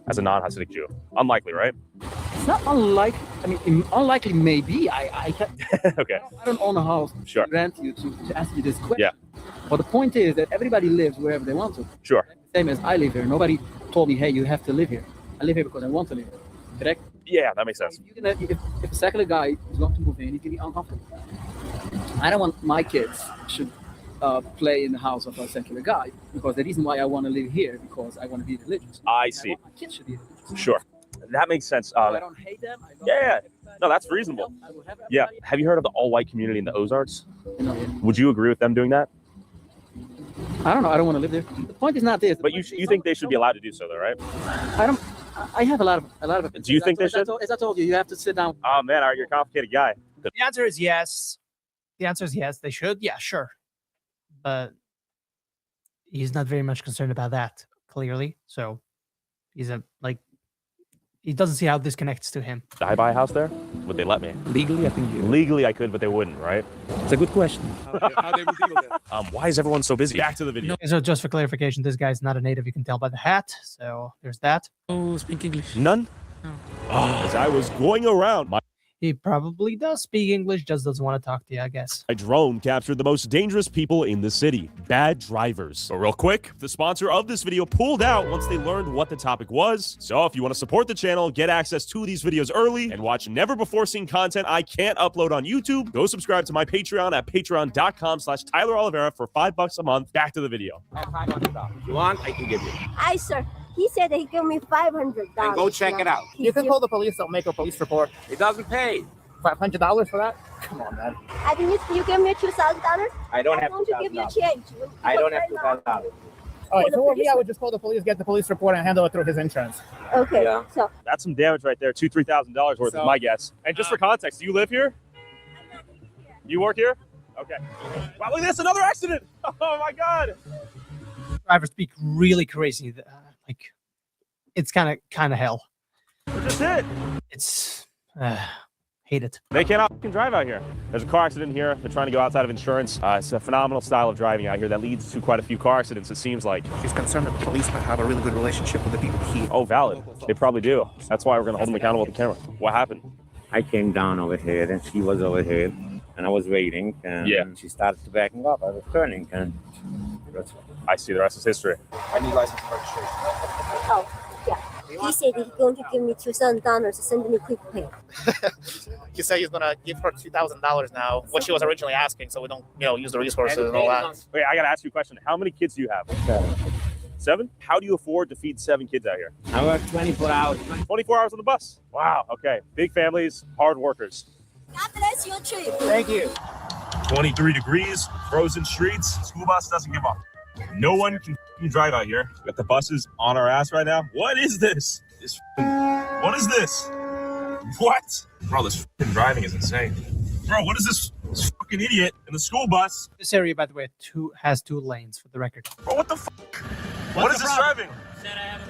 as a non-Hasidic Jew? Unlikely, right? It's not unlikely. I mean, unlikely maybe. I can't. Okay. I don't own a house. Sure. To rent you to ask you this question. Yeah. But the point is that everybody lives wherever they want to. Sure. Same as I live here. Nobody told me, hey, you have to live here. I live here because I want to live here. Correct? Yeah, that makes sense. If a secular guy is going to move in, he's going to be uncomfortable. I don't want my kids should play in the house of a secular guy, because the reason why I want to live here because I want to be religious. I see. I want my kids should be religious. Sure. That makes sense. I don't hate them. I don't Yeah. hate everybody. No, that's reasonable. I will have Yeah. everybody. Have you heard of the all-white community in the Ozarks? You know, Would you agree with them doing that? I don't know. I don't want to live there. The point is not this. But you think they should be allowed to do so, though, right? I don't. I have a lot of. Do you think they should? As I told you, you have to sit down. Oh, man, you're a complicated guy. The answer is yes. The answer is yes, they should. Yeah, sure. But he's not very much concerned about that, clearly. So he doesn't see how this connects to him. Did I buy a house there? Would they let me? Legally, I think you. Legally, I could, but they wouldn't, right? It's a good question. How they would deal with that? Why is everyone so busy? Back to the video. So just for clarification, this guy's not a native. You can tell by the hat. So there's that. Oh, speak English. None? No. Oh, as I was going around, He probably does speak English, just doesn't want to talk to you, I guess. A drone captured the most dangerous people in the city, bad drivers. But real quick, the sponsor of this video pulled out once they learned what the topic was. So if you want to support the channel, get access to these videos early, and watch never before seen content I can't upload on YouTube, go subscribe to my Patreon at patreon.com/Tyler Oliveira for $5 a month. Back to the video. If you want, I can give you. Hi, sir. He said that he gave me $500. And go check it out. You can call the police. They'll make a police report. It doesn't pay. $500 for that? Come on, man. I think you give me $2,000. I don't have to give you $2,000. change. I don't have $2,000. Oh, if it were me, I would just call the police, get the police report, and handle it through his insurance. Okay. Yeah. So That's some damage right there, $2,000 to $3,000 worth, is my guess. And just for context, do you live here? You work here? Okay. Wow, look at this, another accident! Oh my God! Drivers speak really crazy. Like, it's kind of hell. What just hit? It's hate it. They cannot fucking drive out here. There's a car accident here. They're trying to go outside of insurance. It's a phenomenal style of driving out here that leads to quite a few car accidents, it seems like. He's concerned that the policemen have a really good relationship with the people here. Oh, valid. They probably do. That's why we're going to hold them accountable with the camera. What happened? I came down over here and she was over here and I was waiting and she started to backing up. I was turning and that's I see, the rest is history. I need license and registration. oh yeah. He said he's going to give me $2,000 to send me quick pay. He said he's gonna give her $2,000 now, what she was originally asking, so we don't, use the resources and all that. Wait, I got to ask you a question. How many kids do you have? 7? How do you afford to feed 7 kids out here? I work 24 hours. 24 hours on the bus. Wow. Okay. Big families, hard workers. God bless your trip. Thank you. 23 degrees, frozen streets. School bus doesn't give up. No one can drive out here. Got the buses on our ass right now. What is this? What is this? What? Bro, this driving is insane. Bro, what is this fucking idiot in the school bus? This area, by the way, has 2 lanes for the record. Bro, what the fuck? What is this driving?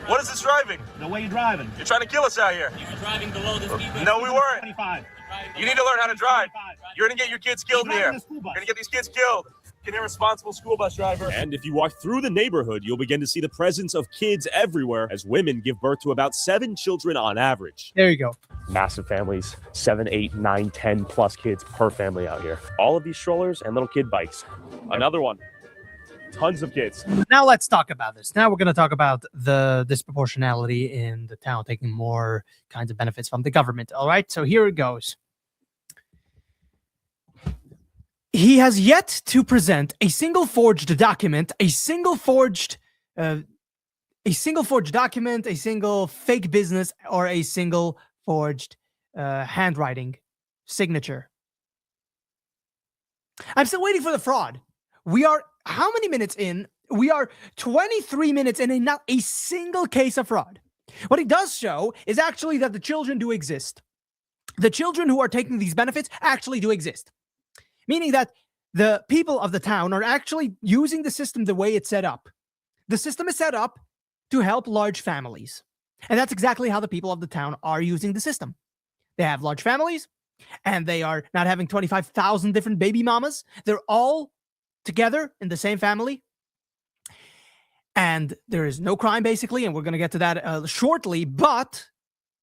What is this driving? The way you're driving. You're trying to kill us out here. You were driving below the speed limit. No, we weren't. 25. You need to learn how to drive. You're going to get your kids killed You're here. driving a school bus. You're going to get these kids killed. An irresponsible school bus driver. And if you walk through the neighborhood, you'll begin to see the presence of kids everywhere as women give birth to about 7 children on average. There you go. Massive families, 7, 8, 9, 10 plus kids per family out here. All of these strollers and little kid bikes. Another one. Tons of kids. Now let's talk about this. Now we're going to talk about the disproportionality in the town taking more kinds of benefits from the government. All right, so here it goes. He has yet to present a single forged document, a single forged document, a single fake business, or a single forged handwriting signature. I'm still waiting for the fraud. We are how many minutes in? We are 23 minutes in and not a single case of fraud. What it does show is actually that the children do exist. The children who are taking these benefits actually do exist. Meaning that the people of the town are actually using the system the way it's set up. The system is set up to help large families. And that's exactly how the people of the town are using the system. They have large families, and they are not having 25,000 different baby mamas. They're all together in the same family. And there is no crime, basically, and we're going to get to that shortly. But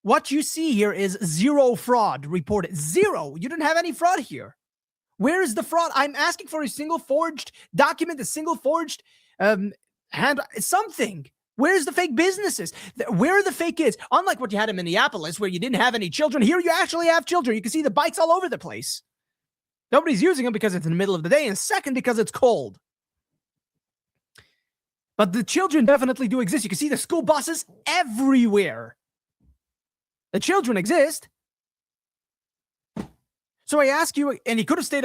what you see here is 0 fraud reported. 0. You didn't have any fraud here. Where is the fraud? I'm asking for a single forged document, a single forged something. Where's the fake businesses? Where are the fake kids? Unlike what you had in Minneapolis, where you didn't have any children, here you actually have children. You can see the bikes all over the place. Nobody's using them because it's in the middle of the day, and second, because it's cold. But the children definitely do exist. You can see the school buses everywhere. The children exist. So I ask you, and he could have stayed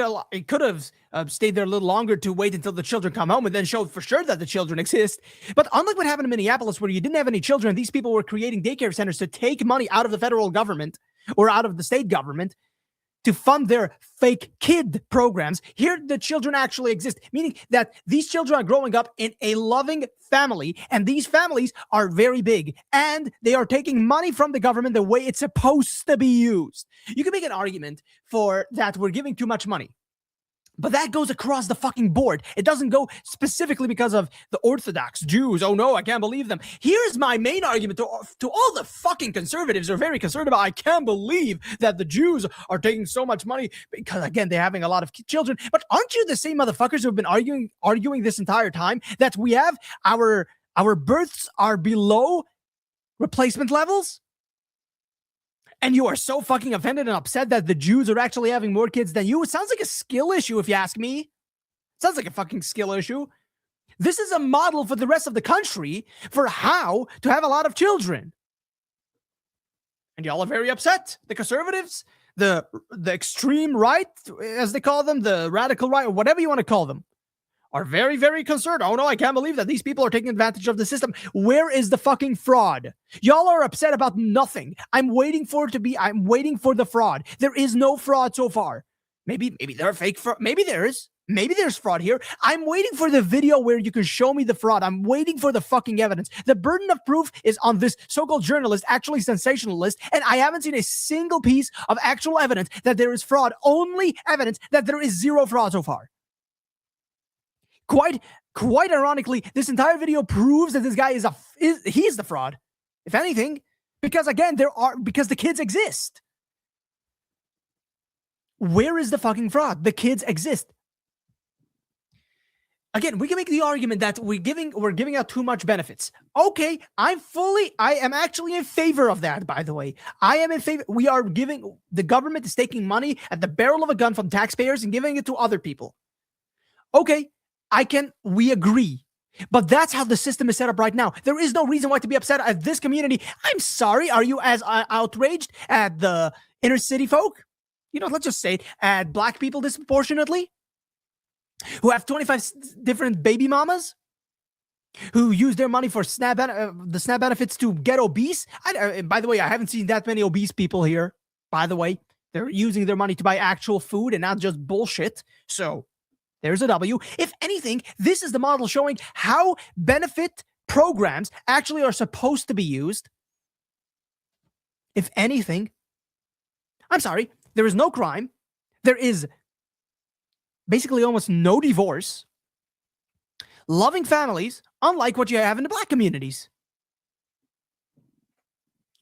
stayed there a little longer to wait until the children come home and then show for sure that the children exist. But unlike what happened in Minneapolis, where you didn't have any children, these people were creating daycare centers to take money out of the federal government or out of the state government to fund their fake kid programs. Here, the children actually exist, meaning that these children are growing up in a loving family, and these families are very big, and they are taking money from the government the way it's supposed to be used. You can make an argument for that we're giving too much money. But that goes across the fucking board. It doesn't go specifically because of the Orthodox Jews. Oh no, I can't believe them. Here's my main argument to all the fucking conservatives who are very conservative. I can't believe that the Jews are taking so much money because, again, they're having a lot of children. But aren't you the same motherfuckers who have been arguing this entire time that we have our births are below replacement levels? And you are so fucking offended and upset that the Jews are actually having more kids than you. It sounds like a skill issue, if you ask me. It sounds like a fucking skill issue. This is a model for the rest of the country for how to have a lot of children. And y'all are very upset. The conservatives, the extreme right, as they call them, the radical right, or whatever you want to call them, are very, very concerned. Oh no, I can't believe that these people are taking advantage of the system. Where is the fucking fraud? Y'all are upset about nothing. I'm waiting for the fraud. There is no fraud so far. Maybe there are fake fraud. Maybe there's fraud here. I'm waiting for the video where you can show me the fraud. I'm waiting for the fucking evidence. The burden of proof is on this so-called journalist, actually sensationalist, and I haven't seen a single piece of actual evidence that there is fraud. Only evidence that there is zero fraud so far. Quite ironically, this entire video proves that this guy he's the fraud, if anything, because again, because the kids exist. Where is the fucking fraud? The kids exist. Again, we can make the argument that we're giving out too much benefits. Okay, I am actually in favor of that, by the way. I am in favor. The government is taking money at the barrel of a gun from taxpayers and giving it to other people. Okay. We agree. But that's how the system is set up right now. There is no reason why to be upset at this community. I'm sorry. Are you as outraged at the inner city folk? Let's just say it, at black people disproportionately, who have 25 different baby mamas, who use their money for the SNAP benefits to get obese? By the way, I haven't seen that many obese people here, by the way. They're using their money to buy actual food and not just bullshit. So there's a W. If anything, this is the model showing how benefit programs actually are supposed to be used. If anything, I'm sorry, there is no crime. There is basically almost no divorce. Loving families, unlike what you have in the black communities.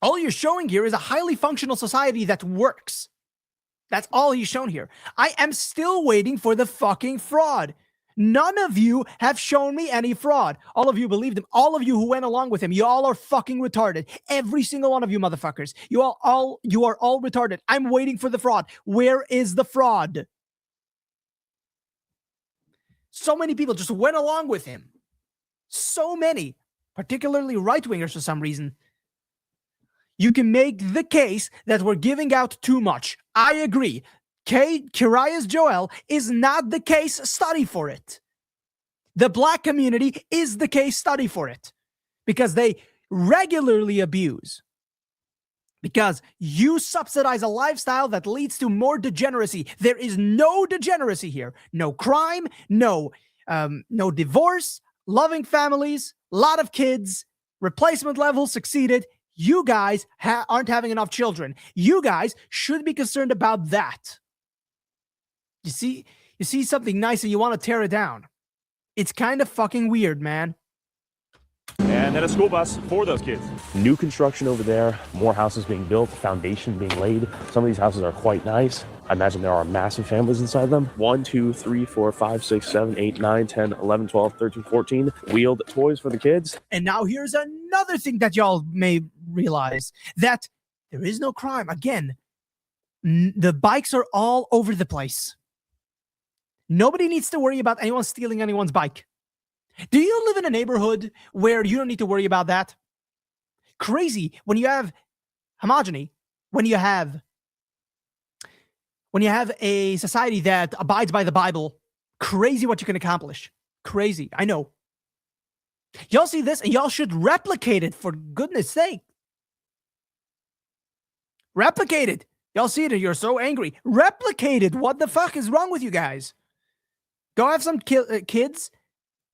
All you're showing here is a highly functional society that works. That's all he's shown here. I am still waiting for the fucking fraud. None of you have shown me any fraud. All of you believed him. All of you who went along with him, you all are fucking retarded. Every single one of you motherfuckers. You are all retarded. I'm waiting for the fraud. Where is the fraud? So many people just went along with him. So many, particularly right-wingers for some reason. You can make the case that we're giving out too much. I agree. Kiryas Joel is not the case study for it. The black community is the case study for it because they regularly abuse. Because you subsidize a lifestyle that leads to more degeneracy. There is no degeneracy here. No crime, no divorce, loving families, lot of kids, replacement levels succeeded. You guys aren't having enough children. You guys should be concerned about that. You see something nice and you want to tear it down. It's kind of fucking weird, man. And then a school bus for those kids. New construction over there, more houses being built, foundation being laid. Some of these houses are quite nice. I imagine there are massive families inside them. 1, 2, 3, 4, 5, 6, 7, 8, 9, 10, 11, 12, 13, 14 wheeled toys for the kids. And now here's another thing that y'all may realize, that there is no crime. Again, the bikes are all over the place. Nobody needs to worry about anyone stealing anyone's bike. Do you live in a neighborhood where you don't need to worry about that? Crazy when you have homogeny, when you have a society that abides by the Bible. Crazy what you can accomplish. Crazy, I know. Y'all see this and y'all should replicate it, for goodness sake. Replicate it. Y'all see it and you're so angry. Replicate it. What the fuck is wrong with you guys? Go have some kids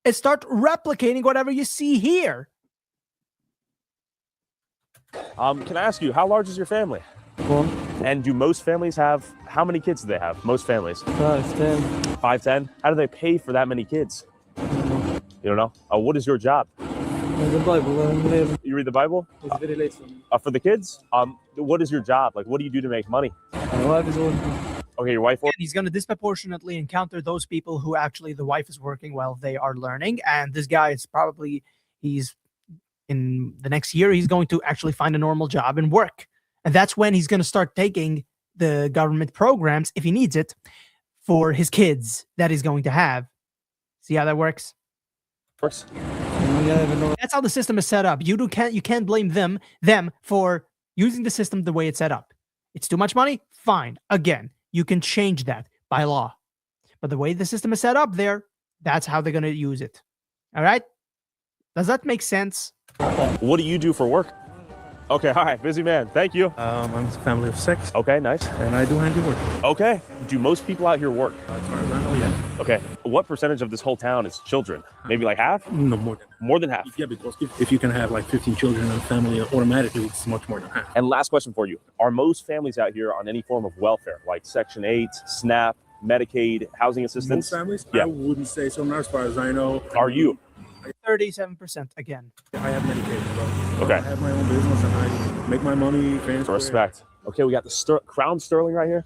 and start replicating whatever you see here. Can I ask you, how large is your family? And do most families have, how many kids do they have? Most families? 5, 10. 5, 10? How do they pay for that many kids? You don't know? What is your job? The Bible. You read the Bible? It's very late for me. For the kids? What is your job? Like, what do you do to make money? My wife is working. Okay, your wife. And he's going to disproportionately encounter those people who actually the wife is working while they are learning. And this guy is probably, he's in the next year, he's going to actually find a normal job and work. And that's when he's going to start taking the government programs, if he needs it, for his kids that he's going to have. See how that works? Works. That's how the system is set up. You can't blame them for using the system the way it's set up. It's too much money? Fine. Again, you can change that by law. But the way the system is set up there, that's how they're going to use it. All right? Does that make sense? What do you do for work? Okay, all right, busy man. Thank you. I'm a family of 6. Okay, nice. And I do handiwork. Okay. Do most people out here work? As far as I know, yeah. Okay. What percentage of this whole town is children? Maybe like half? No, more than half. More than half? Yeah, because if you can have like 15 children in a family, automatically it's much more than half. And last question for you. Are most families out here on any form of welfare, like Section 8, SNAP, Medicaid, housing assistance? Most families? Yeah. I wouldn't say so. Not as far as I know. Are you? 37% again. I have Medicaid, so okay. I have my own business and I make my money. Respect. Okay, we got the Crown Sterling right here.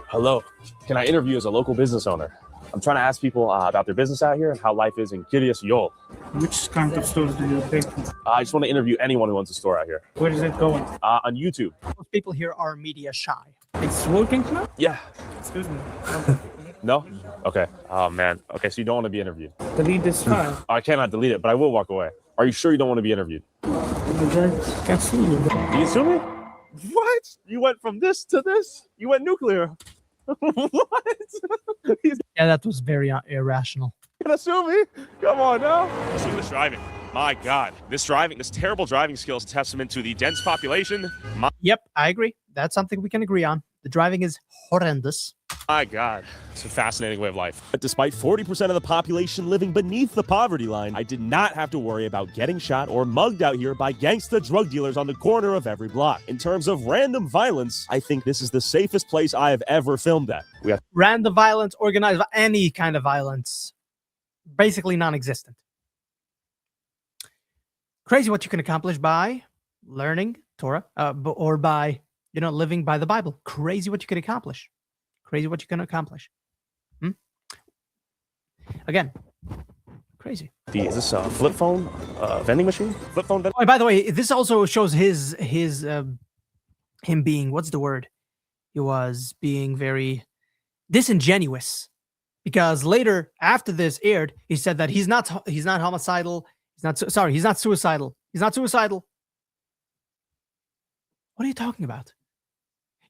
Hello. Can I interview as a local business owner? I'm trying to ask people about their business out here and how life is in Kiryas Joel. Which kind of stores do you take? I just want to interview anyone who owns a store out here. Where is it going? On YouTube. Most people here are media shy. It's working now? Yeah. Excuse me. No? Okay. Oh, man. Okay, so you don't want to be interviewed. Delete this file. I cannot delete it, but I will walk away. Are you sure you don't want to be interviewed? I can't see you. You can sue me? What? You went from this to this? You went nuclear. What? Yeah, that was very irrational. You're gonna sue me? Come on now. Listen to this driving. My God. This terrible driving skill is a testament to the dense population. Yep, I agree. That's something we can agree on. The driving is horrendous. My God. It's a fascinating way of life. But despite 40% of the population living beneath the poverty line, I did not have to worry about getting shot or mugged out here by gangsta drug dealers on the corner of every block. In terms of random violence, I think this is the safest place I have ever filmed at. We have random violence, organized, any kind of violence, basically non-existent. Crazy what you can accomplish by learning Torah or by, living by the Bible. Crazy what you can accomplish. Crazy what you can accomplish. Again, crazy. Is this a flip phone vending machine? Flip phone vending? Oh, and by the way, this also shows him being, what's the word? He was being very disingenuous, because later after this aired, he said that he's not homicidal. He's not suicidal. He's not suicidal. What are you talking about?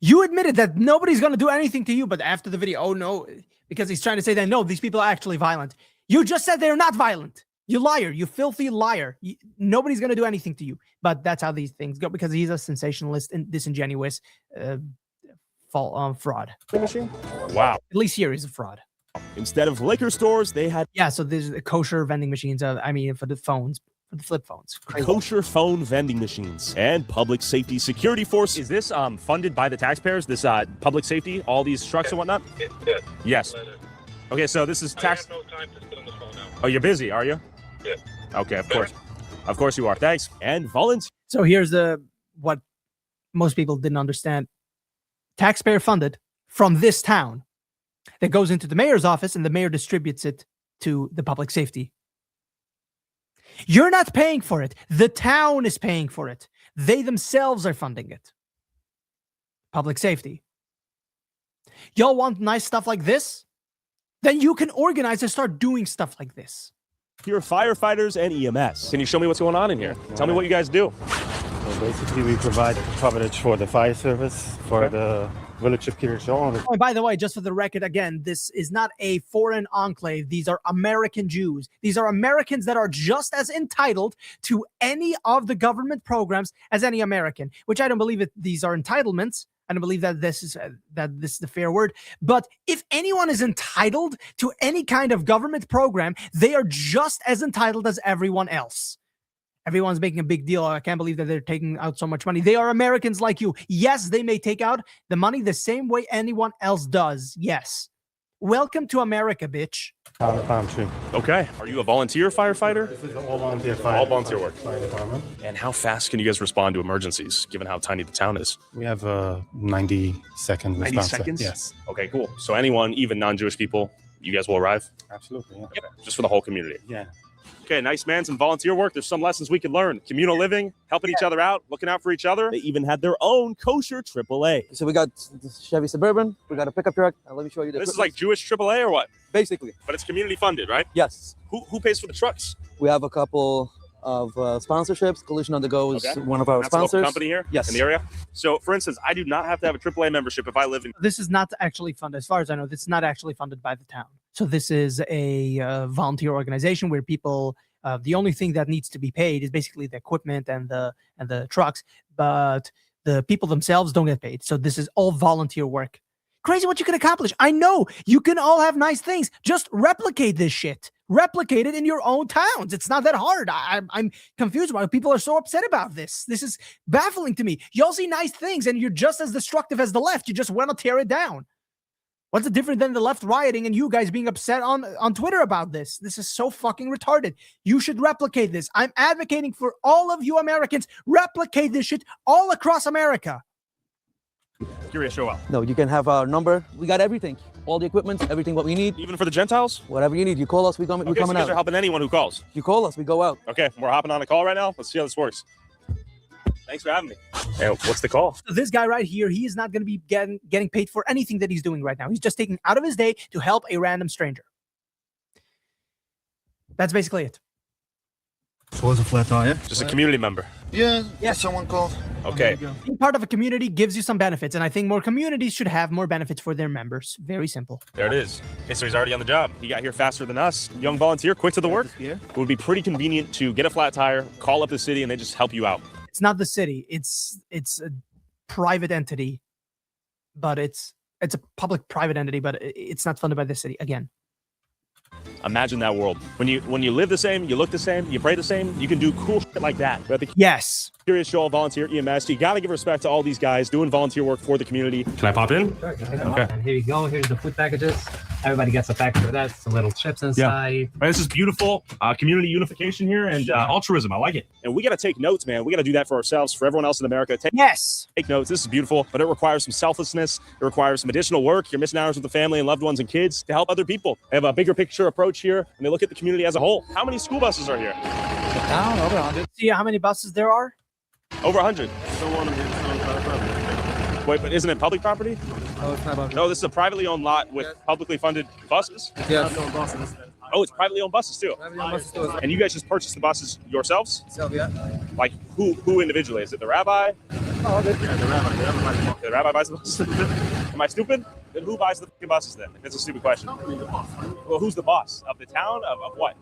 You admitted that nobody's going to do anything to you, but after the video, oh no, because he's trying to say that, no, these people are actually violent. You just said they're not violent. You liar. You filthy liar. Nobody's going to do anything to you. But that's how these things go, because he's a sensationalist and disingenuous fraud. Wow. At least here he's a fraud. Instead of liquor stores, they had... Yeah, so there's kosher vending machines, for the phones. For the flip phones. Crazy. Kosher phone vending machines and public safety security force. Is this funded by the taxpayers? This public safety, all these trucks and whatnot? Yes. Okay, so this is tax. I have no time to sit on the phone now. Oh, you're busy, are you? Yes. Okay, of course. Of course you are. Thanks. And volunteer. So here's what most people didn't understand. Taxpayer funded from this town that goes into the mayor's office, and the mayor distributes it to the public safety. You're not paying for it. The town is paying for it. They themselves are funding it. Public safety. Y'all want nice stuff like this? Then you can organize and start doing stuff like this. Here, firefighters and EMS. Can you show me what's going on in here? Tell me what you guys do. So basically, we provide coverage for the fire service, for the village of Kiryas Joel. Oh, by the way, just for the record, again, this is not a foreign enclave. These are American Jews. These are Americans that are just as entitled to any of the government programs as any American, which I don't believe that these are entitlements. I don't believe that this is the fair word. But if anyone is entitled to any kind of government program, they are just as entitled as everyone else. Everyone's making a big deal. I can't believe that they're taking out so much money. They are Americans like you. Yes, they may take out the money the same way anyone else does. Yes. Welcome to America, bitch. Palm tree. Okay. Are you a volunteer firefighter? This is all volunteer fire. All volunteer work. Fire department. And how fast can you guys respond to emergencies, given how tiny the town is? We have a 90-second 90 response. seconds? Yes. Okay, cool. So anyone, even non-Jewish people, you guys will arrive? Absolutely. Yeah. Yep. Just for the whole community. Yeah. Okay, nice, man. Some volunteer work. There's some lessons we can learn. Communal living, helping each other out, looking out for each other. They even had their own kosher AAA. So we got the Chevy Suburban, we got a pickup truck, and let me show you the This is like Jewish AAA or what? Basically. But it's community funded, right? Yes. Who pays for the trucks? We have a couple of sponsorships. Collision on the Go is one of our That's a local sponsors. company here? Yes. In the area? So, for instance, I do not have to have a AAA membership if I live in... This is not actually funded. As far as I know, this is not actually funded by the town. So this is a volunteer organization where people... the only thing that needs to be paid is basically the equipment and the trucks, but the people themselves don't get paid. So this is all volunteer work. Crazy what you can accomplish. I know you can all have nice things. Just replicate this shit. Replicate it in your own towns. It's not that hard. I'm confused why people are so upset about this. This is baffling to me. Y'all see nice things and you're just as destructive as the left. You just want to tear it down. What's the difference than the left rioting and you guys being upset on Twitter about this? This is so fucking retarded. You should replicate this. I'm advocating for all of you Americans. Replicate this shit all across America. Kiryas Joel. No, you can have our number. We got everything. All the equipment, everything what we need. Even for the Gentiles? Whatever you need. You call us, we coming So you out. guys are helping anyone who calls? You call us, we go out. Okay, we're hopping on a call right now. Let's see how this works. Thanks for having me. Hey, what's the call? So this guy right here, he is not going to be getting paid for anything that he's doing right now. He's just taking out of his day to help a random stranger. That's basically it. So what's a flat tire? Just a community member. Yeah, someone called. Okay. Being part of a community gives you some benefits, and I think more communities should have more benefits for their members. Very simple. There it is. Okay, so he's already on the job. He got here faster than us. Young volunteer, quick to the work. It would be pretty convenient to get a flat tire, call up the city, and they just help you out. It's not the city. It's a private entity, but it's a public-private entity, but it's not funded by the city. Again. Imagine that world. When you live the same, you look the same, you pray the same, you can do cool shit like that. But yes. Kiryas Joel, volunteer EMS. You got to give respect to all these guys doing volunteer work for the community. Can I pop in? Sure, okay. And here you go. Here's the food packages. Everybody gets a package of that. Some little chips inside. Yeah. This is beautiful. Community unification here and altruism. I like it. And we got to take notes, man. We got to do that for ourselves, for everyone else in America. Take notes. This is beautiful, but it requires some selflessness. It requires some additional work. You're missing hours with the family and loved ones and kids to help other people. They have a bigger picture approach here, and they look at the community as a whole. How many school buses are here? Over 100. See how many buses there are? Over 100. Wait, but isn't it public property? No, it's not about No, this is a privately owned lot with publicly funded buses? Yes. Oh, it's privately owned buses too. And you guys just purchased the buses yourselves? Yeah. Like who individually? Is it the rabbi? Oh, The rabbi buys the buses? Am I stupid? Then who buys the buses then? That's a stupid question. Well, who's the boss? Of the town? Of what?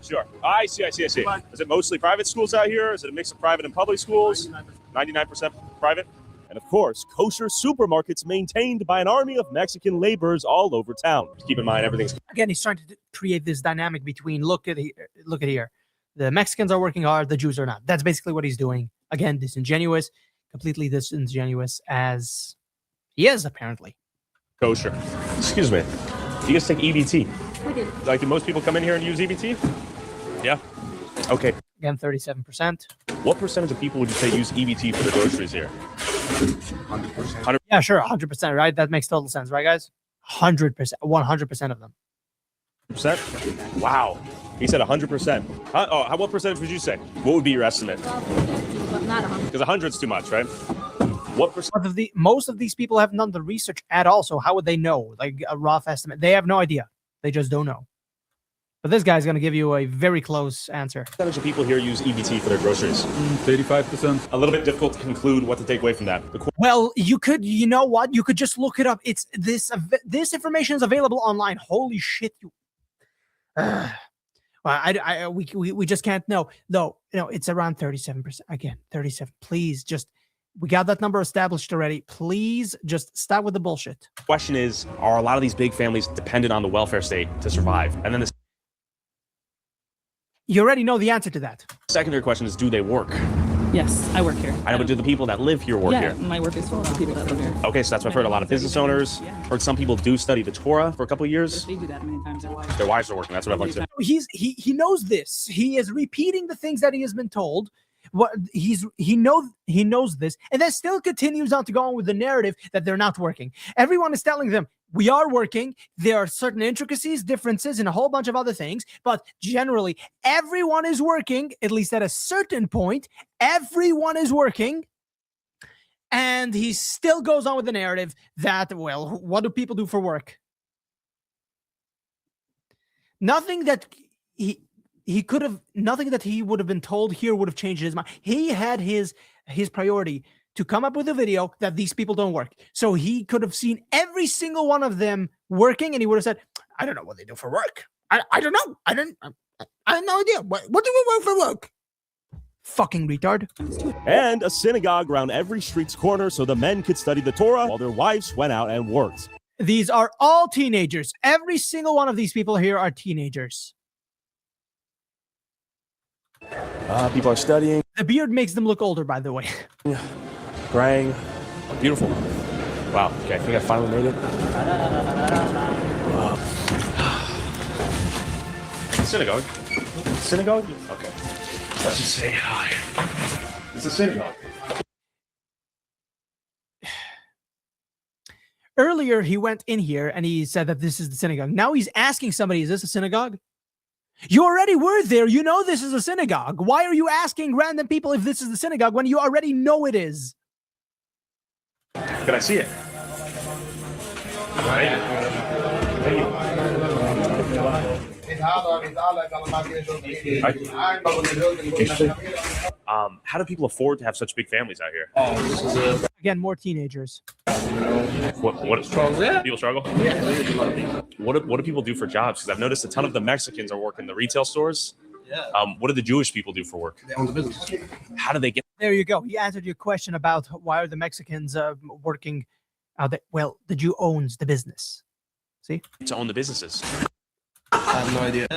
Sure. I see. Is it mostly private schools out here? Is it a mix of private and public schools? 99% private? And of course, kosher supermarkets maintained by an army of Mexican laborers all over town. Keep in mind, everything's... Again, he's trying to create this dynamic between, look at here. The Mexicans are working hard, the Jews are not. That's basically what he's doing. Again, disingenuous, completely disingenuous as he is, apparently. Kosher. Excuse me. Do you guys take EBT? We do. Like, do most people come in here and use EBT? Yeah. Okay. Again, 37%. What percentage of people would you say use EBT for the groceries here? 100%. Yeah, sure, 100%, right? That makes total sense, right, guys? 100%, 100% of them. Percent? Wow. He said 100%. What percentage would you say? What would be your estimate? But not 100. Because 100 is too much, right? What percent? Most of these people haven't done the research at all, so how would they know? Like a rough estimate. They have no idea. They just don't know. But this guy's going to give you a very close answer. Percentage of people here use EBT for their groceries? 35%. A little bit difficult to conclude what to take away from that. Well, you know what? You could just look it up. It's this information is available online. Holy shit! Well, we just can't know. Though, it's around 37%. Again, 37. Please, we got that number established already. Please just stop with the bullshit. Question is, are a lot of these big families dependent on the welfare state to survive? And then You already know the answer to that. Secondary question is, do they work? Yes, I work here. I know, but do the people that live here work here? My work is for the people that live here. Okay, so that's what I've heard. A lot of business owners, or some people do study the Torah for a couple of years. They do that many times. Their wives are working. That's what I've learned too. He knows this. He is repeating the things that he has been told. He knows this, and then still continues on to go on with the narrative that they're not working. Everyone is telling them, we are working. There are certain intricacies, differences, and a whole bunch of other things. But generally, everyone is working, at least at a certain point. Everyone is working. And he still goes on with the narrative that, well, what do people do for work? Nothing that nothing that he would have been told here would have changed his mind. He had his priority to come up with a video that these people don't work. So he could have seen every single one of them working, and he would have said, I don't know what they do for work. I don't know. I have no idea. What do we work for work? Fucking retard. And a synagogue around every street's corner so the men could study the Torah while their wives went out and worked. These are all teenagers. Every single one of these people here are teenagers. People are studying. The beard makes them look older, by the way. Yeah. Praying. Beautiful. Wow. Okay, I think I finally made it. Synagogue? Synagogue? Okay. Let's just say hi. It's a synagogue. Earlier, he went in here and he said that this is the synagogue. Now he's asking somebody, is this a synagogue? You already were there. You know this is a synagogue. Why are you asking random people if this is the synagogue when you already know it is? Can I see it? How do people afford to have such big families out here? Again, more teenagers. What people struggle? What do people do for jobs? Because I've noticed a ton of the Mexicans are working the retail stores. What do the Jewish people do for work? They own the business. How do they get? There you go. He answered your question about why are the Mexicans working out there. Well, the Jew owns the business. See? To own the businesses. I have no idea.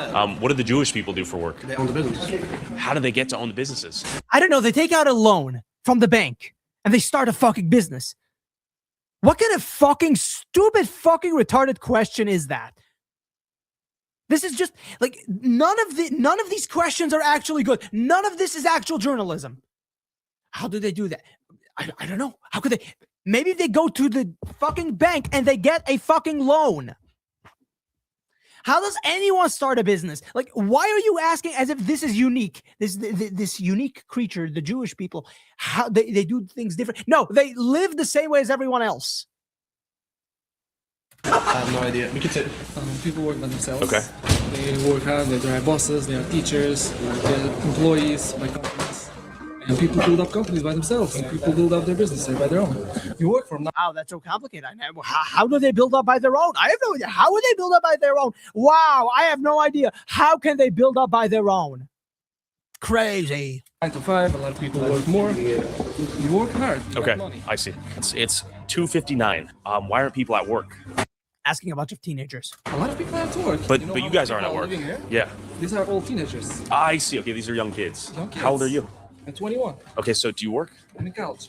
What do the Jewish people do for work? They own the business. How do they get to own the businesses? I don't know. They take out a loan from the bank and they start a fucking business. What kind of fucking stupid fucking retarded question is that? This is just like none of these questions are actually good. None of this is actual journalism. How do they do that? I don't know. How could they? Maybe they go to the fucking bank and they get a fucking loan. How does anyone start a business? Like, why are you asking as if this is unique? This unique creature, the Jewish people, how they do things different? No, they live the same way as everyone else. I have no idea. We can say people work by themselves. Okay. They work hard. They are bosses. They are teachers. They're employees by companies. And people build up companies by themselves. And people build up their businesses by their own. You work from now. Wow, that's so complicated. How do they build up by their own? I have no idea. How would they build up by their own? Wow, I have no idea. How can they build up by their own? Crazy. 9 to 5. A lot of people work more. You work hard. You Okay, got money. I see. It's 2:59. Why aren't people at work? Asking a bunch of teenagers. A lot of people have to work. But know you how guys many aren't at people are work. living here? Yeah. These are all teenagers. I see. Okay, these are young kids. Young kids. How old are you? I'm 21. Okay, so do you work? I'm in college.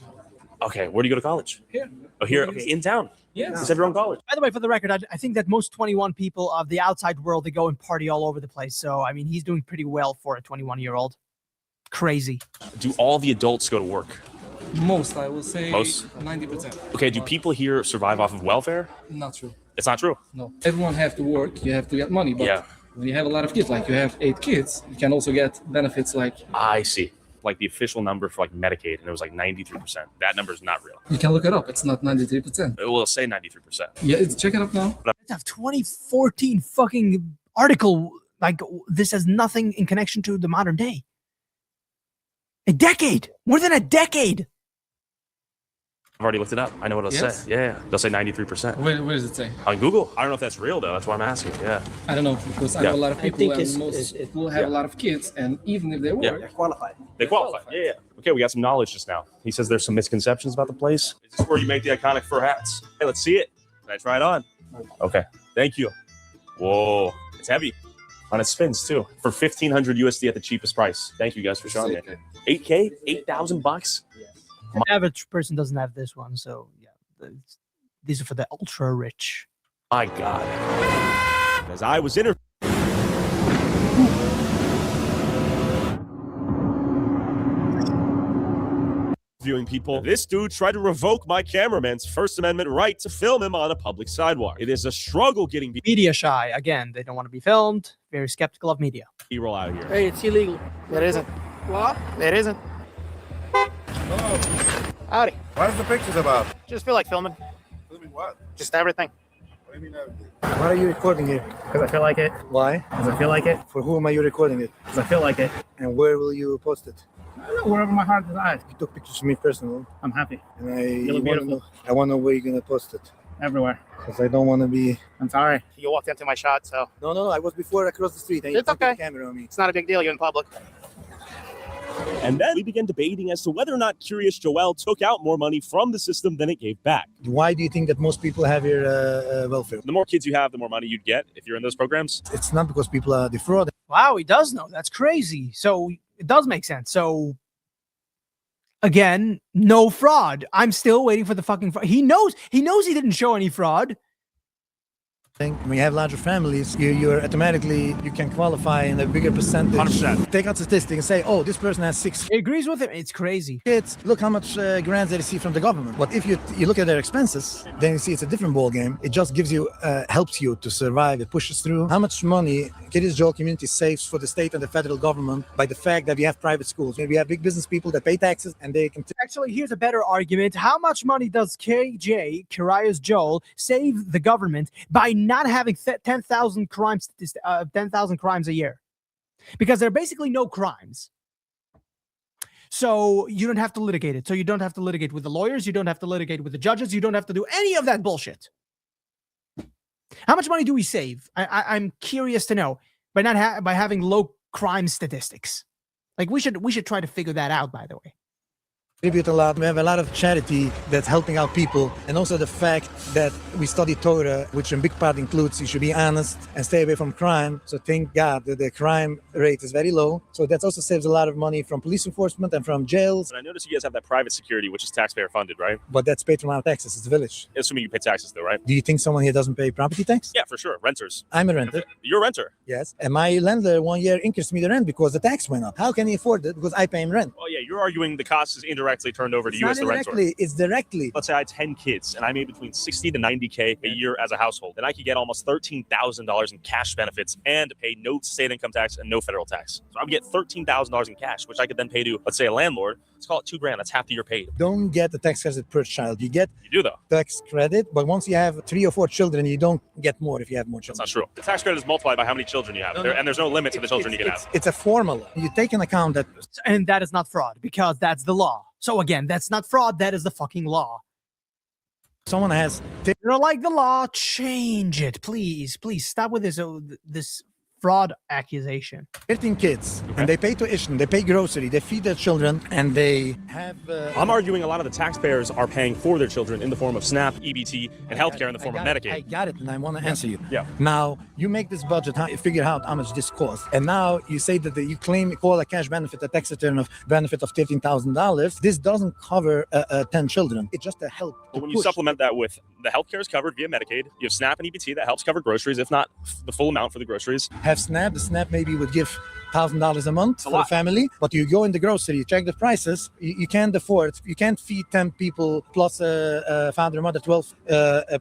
Okay, where do you go to college? Here. Oh, here. Okay, in town. Yes. Just have your own college. By the way, for the record, I think that most 21 people of the outside world, they go and party all over the place. So, I mean, he's doing pretty well for a 21-year-old. Crazy. Do all the adults go to work? Most, I will say. Most? 90%. Okay, do people here survive off of welfare? Not true. It's not true. No. Everyone have to work. You have to get money. But Yeah. when you have a lot of kids, like you have 8 kids, you can also get benefits like I see. Like the official number for like Medicaid, and it was like 93%. That number is not real. you can look it up. It's not 93%. It will say 93%. Yeah, check it up now. Let's have 2014 fucking article. Like, this has nothing in connection to the modern day. A decade. More than a decade. I've already looked it up. I know what it'll Yes? say. Yeah, they'll say 93%. Where does it say? On Google. I don't know if that's real though. That's why I'm asking. Yeah. I don't know because I Yeah. know a lot of I people think and most people have a lot of kids, and even if they work, Yeah. Qualified. They qualify. Yeah. Okay, we got some knowledge just now. He says there's some misconceptions about the place. Is this where you make the iconic fur hats? Hey, let's see it. Can I try it on? Okay. Thank you. Whoa, it's heavy. On its spins too, for 1,500 USD at the cheapest price. Thank you guys for showing me. 8K, $8,000. The average person doesn't have this one, so yeah, these are for the ultra rich. My God. As I was interviewing people, this dude tried to revoke my cameraman's First Amendment right to film him on a public sidewalk. It is a struggle getting media shy. Again, they don't want to be filmed. Very skeptical of media. B-roll out of here. Hey, it's illegal. It isn't. What? It isn't. Hello. Howdy. What is the pictures about? Just feel like filming. Filming what? Just everything. What do you mean everything? Why are you recording it? Because I feel like it. Why? Because I feel like it. For whom are you recording it? Because I feel like it. And where will you post it? I don't know, wherever my heart desires. You took pictures of me personally. I'm happy. And You look beautiful. I want to know where you're going to post it. Everywhere. Because I don't want to be... I'm sorry. You walked into my shot, so... No, I was before across the street. And you It's okay. the camera on me. It's not a big deal. You're in public. And then we began debating as to whether or not Kiryas Joel took out more money from the system than it gave back. Why do you think that most people have your welfare? The more kids you have, the more money you'd get if you're in those programs. It's not because people are defrauding. Wow, he does know. That's crazy. So it does make sense. So again, no fraud. I'm still waiting for the fucking fraud. He knows he didn't show any fraud. When you have larger families, you're automatically, you can qualify in a bigger percentage. 100%. Take out statistics and say, oh, this person has 6 He agrees with him. It's crazy. kids. Look how much grants they receive from the government. But if you look at their expenses, then you see it's a different ball game. It just gives you, helps you to survive. It pushes through. How much money Kiryas Joel community saves for the state and the federal government by the fact that we have private schools. Maybe we have big business people that pay taxes and they can... Actually, here's a better argument. How much money does Kiryas Joel save the government by not having 10,000 crimes, 10,000 crimes a year? Because there are basically no crimes. So you don't have to litigate it. So you don't have to litigate with the lawyers. You don't have to litigate with the judges. You don't have to do any of that bullshit. How much money do we save? I'm curious to know by not by having low crime statistics. Like we should try to figure that out, by the way. contribute a lot. We have a lot of charity that's helping out people, and also the fact that we study Torah, which in big part includes you should be honest and stay away from crime. So thank God that the crime rate is very low. So that also saves a lot of money from police enforcement and from jails. And I noticed you guys have that private security, which is taxpayer funded, right? But that's paid from our taxes. It's a village. Assuming you pay taxes, though, right? Do you think someone here doesn't pay property tax? Yeah, for sure. Renters. I'm a renter. You're a renter. Yes. And my landlord 1 year increased me the rent because the tax went up. How can he afford it? Because I pay him rent. Oh, yeah. You're arguing the cost is indirectly turned over to you as the renter. It's directly. Let's say I had 10 kids and I made between 60 to 90K a year as a household. Then I could get almost $13,000 in cash benefits and pay no state income tax and no federal tax. So I would get $13,000 in cash, which I could then pay to, let's say, a landlord. Let's call it $2,000. That's half the year paid. Don't get the tax credit per child. You do though. Tax credit, but once you have 3 or 4 children, you don't get more if you have more children. That's not true. The tax credit is multiplied by how many children you have, and there's no limit to the children you can have. It's a formula. You take into account that, and that is not fraud because that's the law. So again, that's not fraud. That is the fucking law. Someone has. You don't like the law? Change it, please. Please stop with this fraud accusation. 13 kids, and they pay tuition, they pay grocery, they feed their children, and they have... I'm arguing a lot of the taxpayers are paying for their children in the form of SNAP, EBT, and healthcare in the form of Medicaid. I got it, and I want to answer you. Yeah. Now, you make this budget, figure out how much this costs, and now you say that you call a cash benefit, a tax return of benefit of $13,000. This doesn't cover 10 children. It's just a help. But when you supplement that with the healthcare is covered via Medicaid, you have SNAP and EBT that helps cover groceries, if not the full amount for the groceries. Have SNAP. The SNAP maybe would give $1,000 a month for a family, but you go in the grocery, you check the prices, you can't afford, you can't feed 10 people plus a father and mother, 12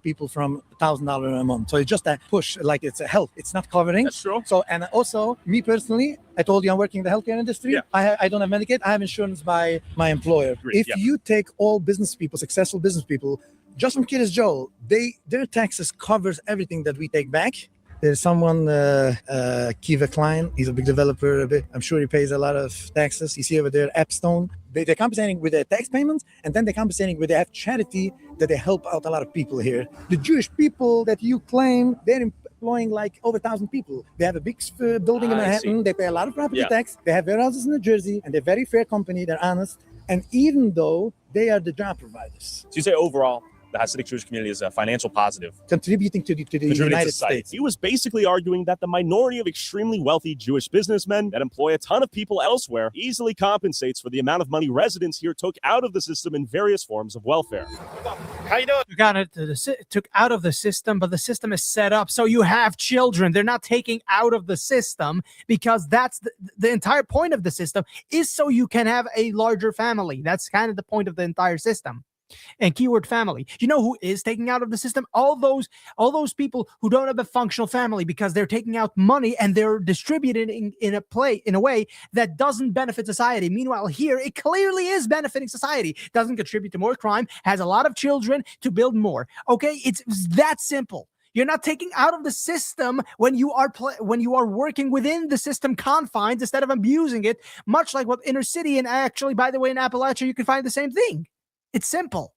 people from $1,000 a month. So it's just a push, like it's a help. It's not covering. That's true. So, and also me personally, I told you I'm working in the healthcare industry. Yeah. I don't have Medicaid. I have insurance by my employer. Agreed. If you take all business people, successful business people, just from Kiryas Joel, their taxes covers everything that we take back. There's someone, Kiva Klein, he's a big developer. I'm sure he pays a lot of taxes. You see over there, Appstone. They're compensating with their tax payments, and then they're compensating with they have charity that they help out a lot of people here. The Jewish people that you claim, they're employing like over 1,000 people. They have a big building in Manhattan. They pay a lot of property tax. They have warehouses in New Jersey, and they're a very fair company. They're honest. And even though they are the job providers. So you say overall, the Hasidic Jewish community is a financial positive. Contributing to the United States. He was basically arguing that the minority of extremely wealthy Jewish businessmen that employ a ton of people elsewhere easily compensates for the amount of money residents here took out of the system in various forms of welfare. How you doing? Took out of the system, but the system is set up so you have children. They're not taking out of the system because that's the entire point of the system is so you can have a larger family. That's kind of the point of the entire system. And keyword family. You know who is taking out of the system? All those people who don't have a functional family because they're taking out money and they're distributing in a way that doesn't benefit society. Meanwhile, here it clearly is benefiting society. Doesn't contribute to more crime, has a lot of children to build more. Okay, it's that simple. You're not taking out of the system when you are working within the system confines instead of abusing it. Much like what inner city and actually, by the way, in Appalachia, you can find the same thing. It's simple.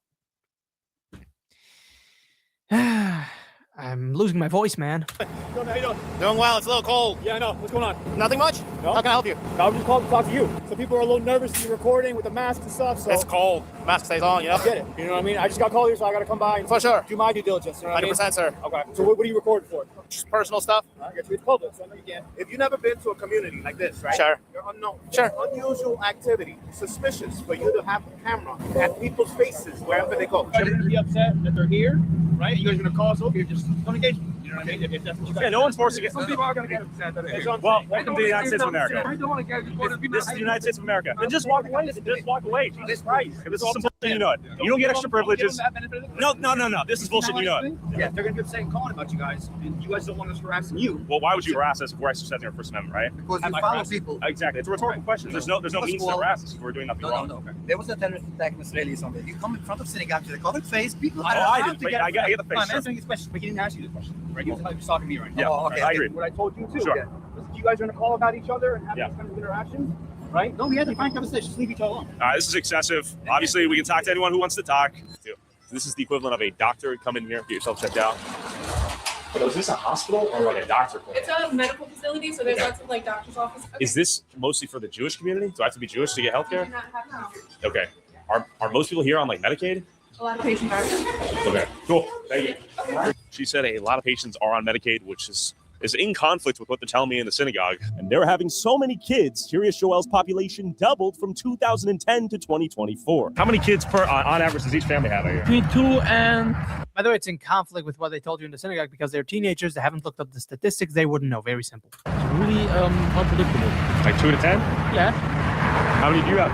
I'm losing my voice, man. How you doing? Doing well. It's a little cold. Yeah, I know. What's going on? Nothing much? No? How can I help you? I was just calling to talk to you. So people are a little nervous to be recording with the masks and stuff. So It's cold. Mask stays on, you know? I get it. You know what I mean? I just got called here, so I got to come by and For sure. do my due diligence. You know what I mean? 100%, sir. Okay. So what are you recording for? Just personal stuff. I get you. It's public, so I know you can. If you've never been to a community like this, right? Sure. You're unknown. Sure. Unusual activity. Suspicious for you to have a camera at people's faces wherever they go. You're going to be upset that they're here, right? You guys are going to call us over here. Just don't engage me. You know what I mean? If that's what you guys No one's forcing it. Some people are going to get upset that they're here. Well, welcome to the United States of America. I don't want to get This is the United States of America. Then just walk away. Just walk away. Jesus Christ. This is some bullshit, you know it. You don't get extra privileges. No. This is bullshit, you know it. Yeah, they're going to be upset and calling about you guys. And you guys don't want us harassing you. Well, why would you harass us if we're exercising our First Amendment, right? Because you follow people. Exactly. It's a rhetorical question. There's no means to harass us if we're doing nothing wrong. No. There was a terrorist attack in Australia somewhere. You come in front of synagogue to the covered face. People. I didn't. I get the face. I'm answering his question, but he didn't ask you the question. Right? He was talking to me right now. Yeah, okay. I agree. What I told you too. Sure. Yeah. You guys are going to call about each other and have these kind of interactions, right? No, we had to find conversation. Just leave each other alone. This is excessive. Obviously, we can talk to anyone who wants to talk. This is the equivalent of a doctor come in here, get yourself checked out. So is this a hospital or like a doctor clinic? It's a medical facility, so there's lots of like doctor's office. Okay. Is this mostly for the Jewish community? Do I have to be Jewish to get We healthcare? do not have health. Okay. Are most people here on like Medicaid? A lot of patients are. Okay, cool. Thank you. She said a lot of patients are on Medicaid, which is in conflict with what they're telling me in the synagogue. And they're having so many kids, Kiryas Joel's population doubled from 2010 to 2024. How many kids on average does each family have here? Between 2 and... By the way, it's in conflict with what they told you in the synagogue because they're teenagers. They haven't looked up the statistics. They wouldn't know. Very simple. It's really unpredictable. Like 2 to 10? Yeah. How many do you have?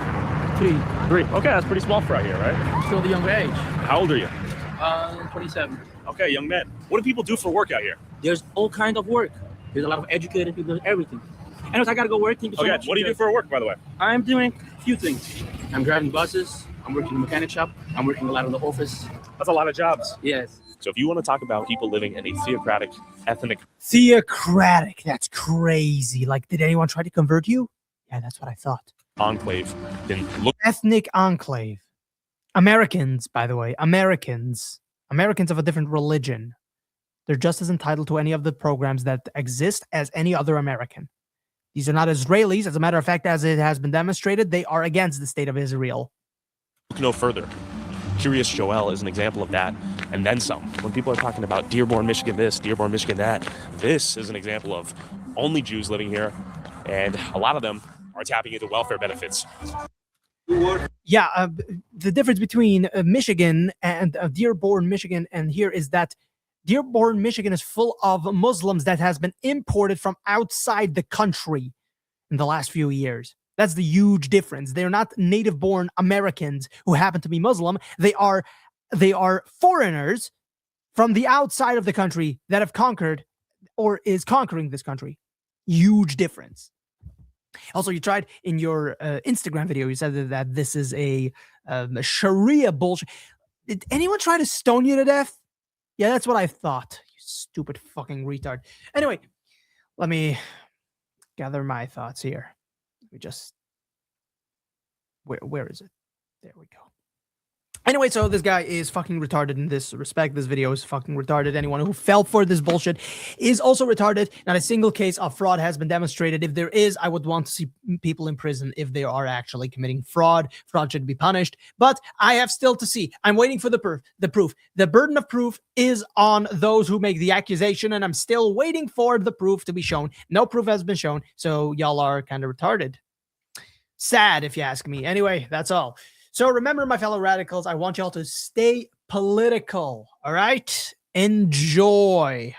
3. Okay, that's pretty small for out here, right? Still the younger age. How old are you? 27. Okay, young men. What do people do for work out here? There's all kinds of work. There's a lot of educated people, everything. Anyways, I got to go work. Thank you so much. What do you do for work, by the way? I'm doing a few things. I'm driving buses. I'm working in the mechanic shop. I'm working a lot in the office. That's a lot of jobs. Yes. So if you want to talk about people living in a theocratic, ethnic... Theocratic. That's crazy. Like, did anyone try to convert you? Yeah, that's what I thought. Enclave, then look... Ethnic enclave. Americans, by the way. Americans of a different religion. They're just as entitled to any of the programs that exist as any other American. These are not Israelis. As a matter of fact, as it has been demonstrated, they are against the state of Israel. Look no further. Kiryas Joel is an example of that, and then some. When people are talking about Dearborn, Michigan this, Dearborn, Michigan that, this is an example of only Jews living here, and a lot of them are tapping into welfare benefits. Yeah, the difference between Michigan and Dearborn, Michigan, and here is that Dearborn, Michigan is full of Muslims that has been imported from outside the country in the last few years. That's the huge difference. They're not native-born Americans who happen to be Muslim. They are foreigners from the outside of the country that have conquered or is conquering this country. Huge difference. Also, you tried in your Instagram video, you said that this is a Sharia bullshit. Did anyone try to stone you to death? Yeah, that's what I thought. You stupid fucking retard. Anyway, let me gather my thoughts here. Let me just... Where is it? There we go. Anyway, so this guy is fucking retarded in this respect. This video is fucking retarded. Anyone who fell for this bullshit is also retarded. Not a single case of fraud has been demonstrated. If there is, I would want to see people in prison if they are actually committing fraud. Fraud should be punished. But I have still to see. I'm waiting for the proof. The burden of proof is on those who make the accusation, and I'm still waiting for the proof to be shown. No proof has been shown, so y'all are kind of retarded. Sad, if you ask me. Anyway, that's all. So remember, my fellow radicals, I want y'all to stay political, all right? Enjoy.